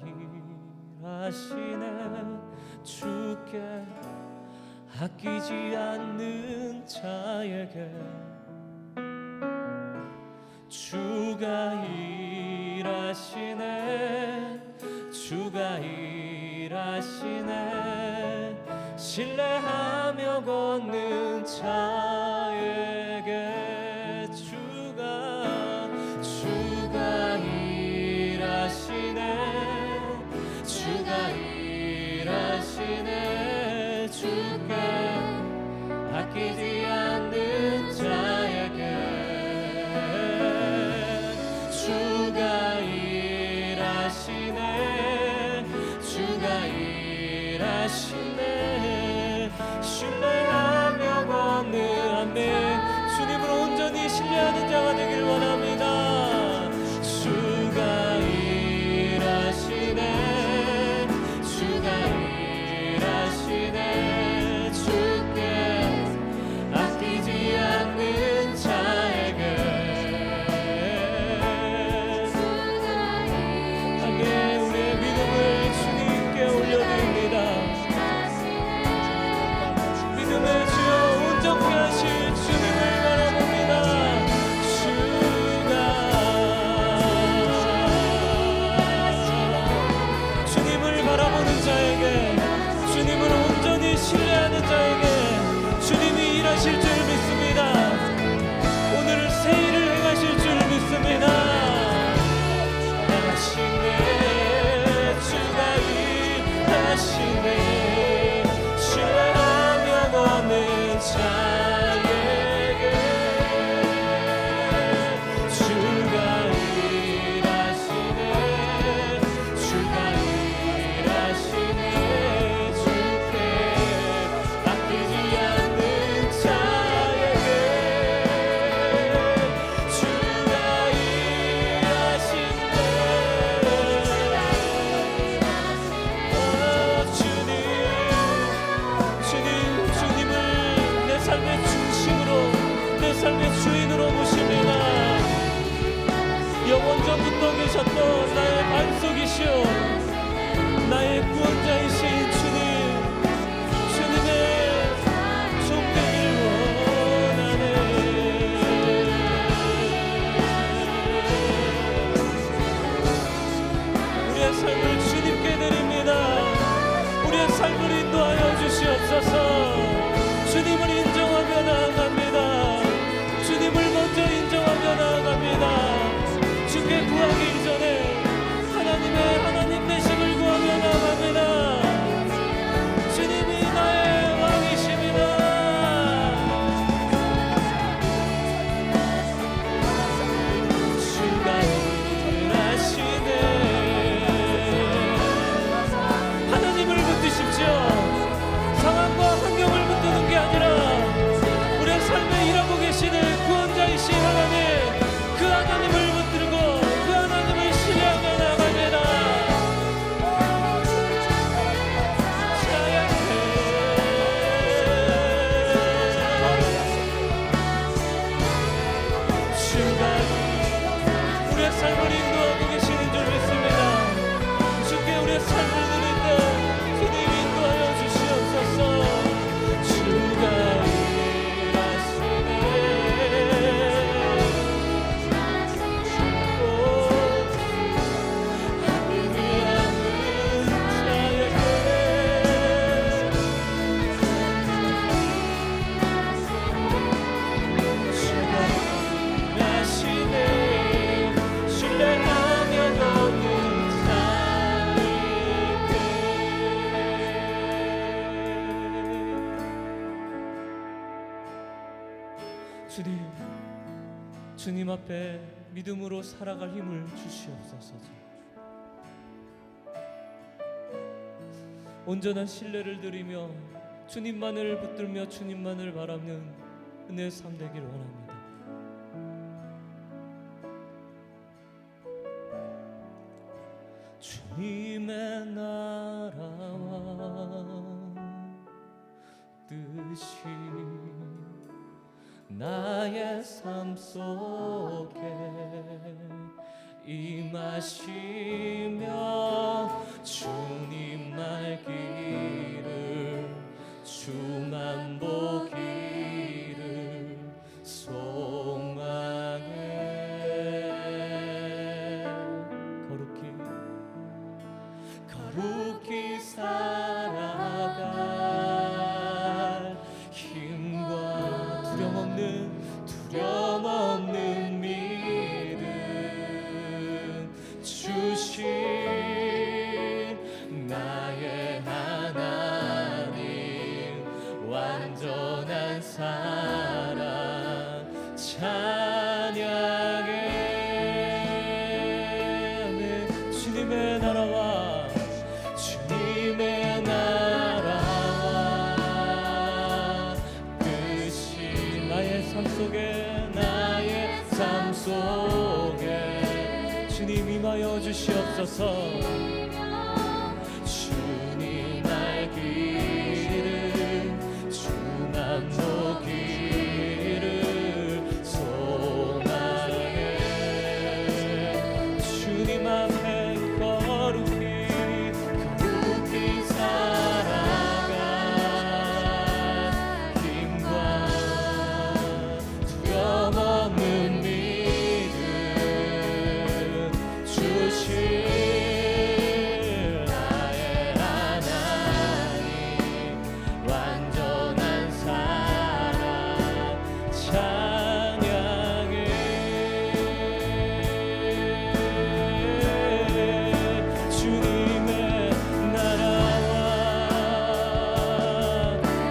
Speaker 1: 일하시네. 주께 아끼지 않는 자에게 주가 일하시네. 주가 일하시네. 신뢰하며 걷는 자에게 주가 일하시네. 주가 일하시네. 주께 아끼지 않는 자에게 주가 일하시네. 주가 일하시네. 신뢰하며 걷는 아멘. 주님으로 온전히 신뢰하는 자가 되길 원합니다. 주가 일하시네. 주가 일하시네. 주께 아끼지 않는 자에게 함께 우리의 믿음을 주님께 올려드립니다. 믿음의 주여 온전케 하실 주님을 바라봅니다. 주님을 바라보는 자에게, 주님을 온전히 신뢰하는 자에게 주님이 일하실 줄 믿습니다. 오늘 새 일을 행하실 줄 믿습니다. 일하시네. 주가 일하시네. 신뢰하며 걷는 자에게 주가 일하시네. 주가 일하시네. 주께 아끼지 않는 자에게 주가 일하시네. 주님을 내 삶의 중심으로, 내 삶의 주인으로 모십니다. 영원전부터 계셨던 나의 반석이시오, 나의 구원자이신 주님, 주님의 종되길 원하네. 우리의 삶을 주님께 드립니다. 우리의 삶을 인도하여 주시옵소서. 주님을 인정하며 나아갑니다. 주님을 먼저 인정하며 나아갑니다. 주께 구하기 이전에 하나님 되심을 구하며 나아갑니다. 주님이 나의 왕이십니다. 주가 일하시네. 하나님을 붙드십시오. 상황과 환경을 붙드는 게 아니라 우리의 삶에 일하고 계시는 구원자이신 하나님, 그 하나님을 붙들고 그 하나님을 신뢰하며 나갑니다. 주가 우리의 삶을 인도하고 계시는 줄 믿습니다. 주께 우리의 삶을 드릴 때 주님 인도하여 주시옵소서. 주가 일하시네. 아끼지 않는 자에게 주가 일하시네. 신뢰하며 걷는 자에게 주님 앞에 믿음으로 살아갈 힘을 주시옵소서. 온전한 신뢰를 드리며 주님만을 붙들며 주님만을 바라는 은혜의 삶 되기를 원합니다. 주님의 나라와 뜻이 나의 삶 속에 임하시며 주님 말기를 주만 보기를 소망해. 살아갈 힘과 두려움 없는 믿음 주신 나의 하나님 완전한 사랑 찬양해. 주님의 나라와 주님의 나라와 뜻이 나의 삶 속에 주님 임하여 주시옵소서. 주님 날 길을 주만 보기를 소망해. 주님 앞에 거룩히 살아갈 힘과 두려움 없는 믿음 주신 나의 하나님 완전한 사랑 찬양해. 주님의 나라와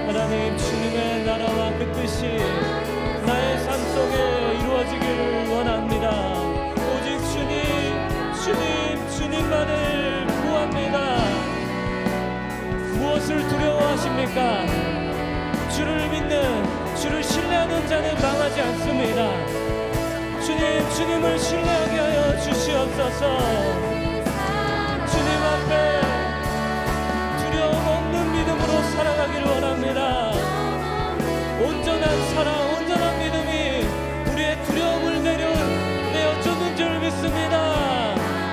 Speaker 1: 하나님 주님의 나라와 그 뜻이 나의 삶 속에 이루어지기를 원합니다. 오직 주님만을 구합니다. 무엇을 두려워하십니까? 주를 믿는, 주를 신뢰하는 자는 망하지 않습니다. 주님을 신뢰하게 하여 주시옵소서. 주님 앞에 두려움 없는 믿음으로 살아가기를 원합니다. 온전한 사랑, 온전한 믿음이 우리의 두려움을 내어주는 줄 믿습니다.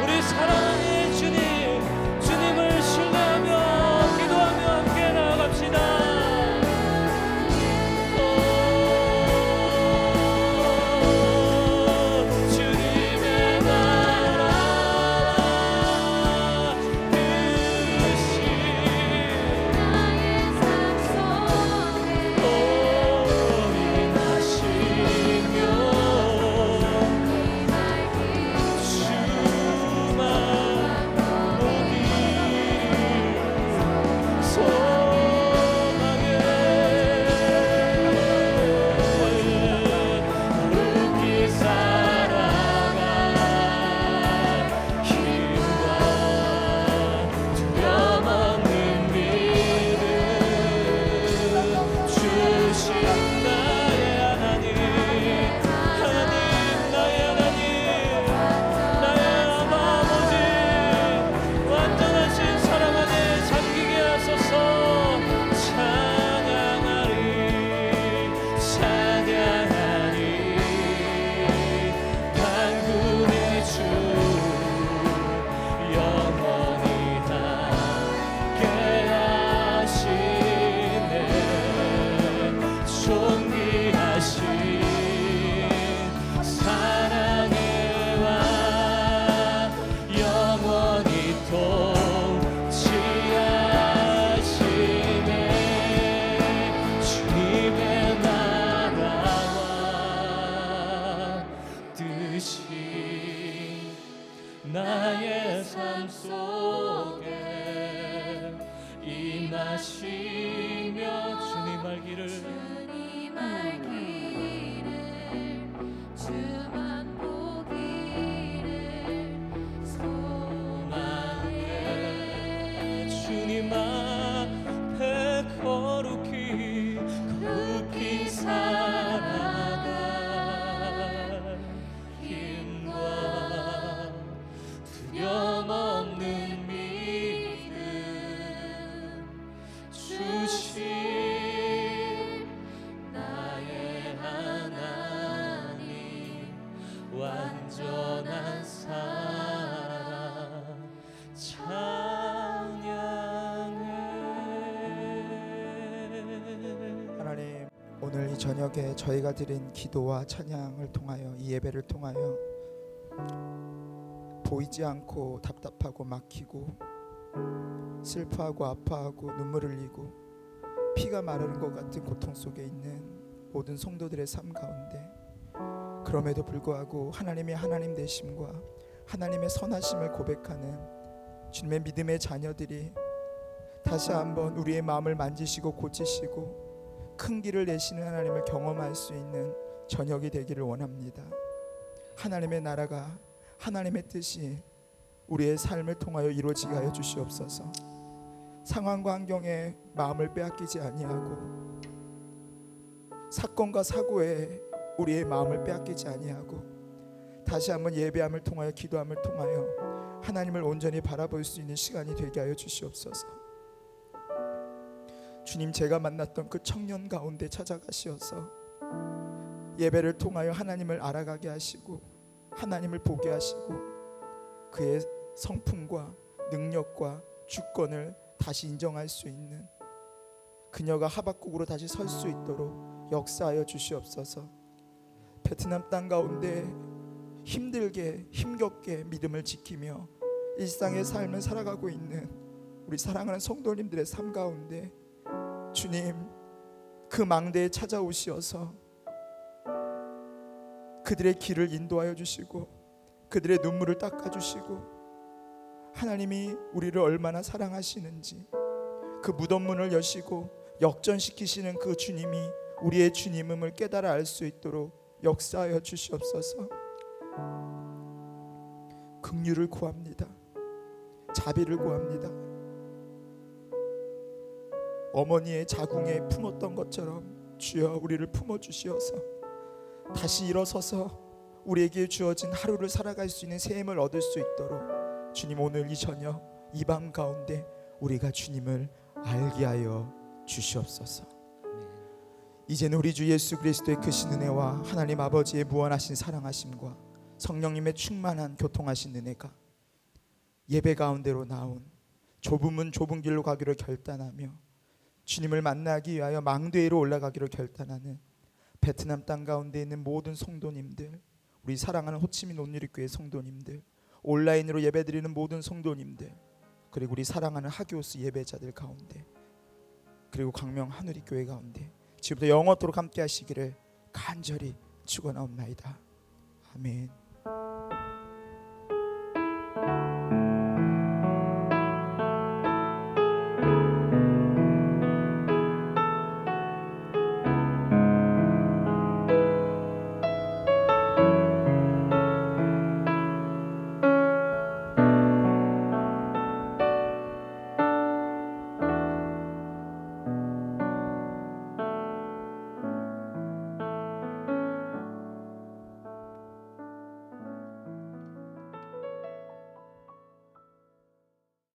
Speaker 1: 우리 사랑하는 주님을 신뢰하며 기도하며 함께 나아갑시다. 주님의 나라와 뜻이 나의 삶 속에 임하시며 주만 보기를 소망해. 거룩히 살아갈 힘과 두려움 없는 믿음 주신 나의 하나님 나의 하나님 나의 아버지 완전하신 사랑 안에 잠기게 하소서. 찬양하리 만군의 주 영원히 함께 하시네. 존귀하신 사랑의 왕 영원히 통치하시네. 주님의 나라와 뜻이 나의 삶 속에 임하시며 주님 알기를
Speaker 3: 주만 보기를 소망해.
Speaker 1: 주님 앞에 거룩히 살아갈 힘과 두려움 없는 믿음 주신 나의 하나님 완전한 사랑 찬양해.
Speaker 2: 하나님, 오늘 이 저녁에 저희가 드린 기도와 찬양을 통하여 이 예배를 통하여 보이지 않고 답답하고 막히고 슬퍼하고 아파하고 눈물 흘리고 피가 마르는 것 같은 고통 속에 있는 모든 성도들의 삶 가운데 그럼에도 불구하고 하나님의 하나님 되심과 하나님의 선하심을 고백하는 주님의 믿음의 자녀들이 다시 한번 우리의 마음을 만지시고 고치시고 큰 길을 내시는 하나님을 경험할 수 있는 저녁이 되기를 원합니다. 하나님의 나라가 하나님의 뜻이 우리의 삶을 통하여 이루어지게 하여 주시옵소서. 상황과 환경에 마음을 빼앗기지 아니하고 사건과 사고에 우리의 마음을 빼앗기지 아니하고 다시 한번 예배함을 통하여 기도함을 통하여 하나님을 온전히 바라볼 수 있는 시간이 되게 하여 주시옵소서. 주님, 제가 만났던 그 청년 가운데 찾아가시어서 예배를 통하여 하나님을 알아가게 하시고 하나님을 보게 하시고 그의 성품과 능력과 주권을 다시 인정할 수 있는 그녀가 하박국으로 다시 설 수 있도록 역사하여 주시옵소서. 베트남 땅 가운데 힘들게 힘겹게 믿음을 지키며 일상의 삶을 살아가고 있는 우리 사랑하는 성도님들의 삶 가운데 주님, 그 망대에 찾아오시어서 그들의 길을 인도하여 주시고 그들의 눈물을 닦아주시고 하나님이 우리를 얼마나 사랑하시는지 그 무덤문을 여시고 역전시키시는 그 주님이 우리의 주님임을 깨달아 알 수 있도록 역사하여 주시옵소서. 긍휼을 구합니다. 자비를 구합니다. 어머니의 자궁에 품었던 것처럼 주여 우리를 품어주시어서 다시 일어서서 우리에게 주어진 하루를 살아갈 수 있는 새 힘을 얻을 수 있도록 주님, 오늘 이 저녁 이 밤 가운데 우리가 주님을 알게 하여 주시옵소서. 이제는 우리 주 예수 그리스도의 크신 은혜와 하나님 아버지의 무한하신 사랑하심과 성령님의 충만한 교통하신 은혜가 예배 가운데로 나온 좁은 문 좁은 길로 가기로 결단하며 주님을 만나기 위하여 망대 위로 올라가기로 결단하는 베트남 땅 가운데 있는 모든 성도님들, 우리 사랑하는 호치민 온누리교회 성도님들, 온라인으로 예배드리는 모든 성도님들, 그리고 우리 사랑하는 하교스 예배자들 가운데, 그리고 광명 한우리교회 가운데 지금부터 영원토록 함께 하시기를 간절히 축원하옵나이다. 아멘.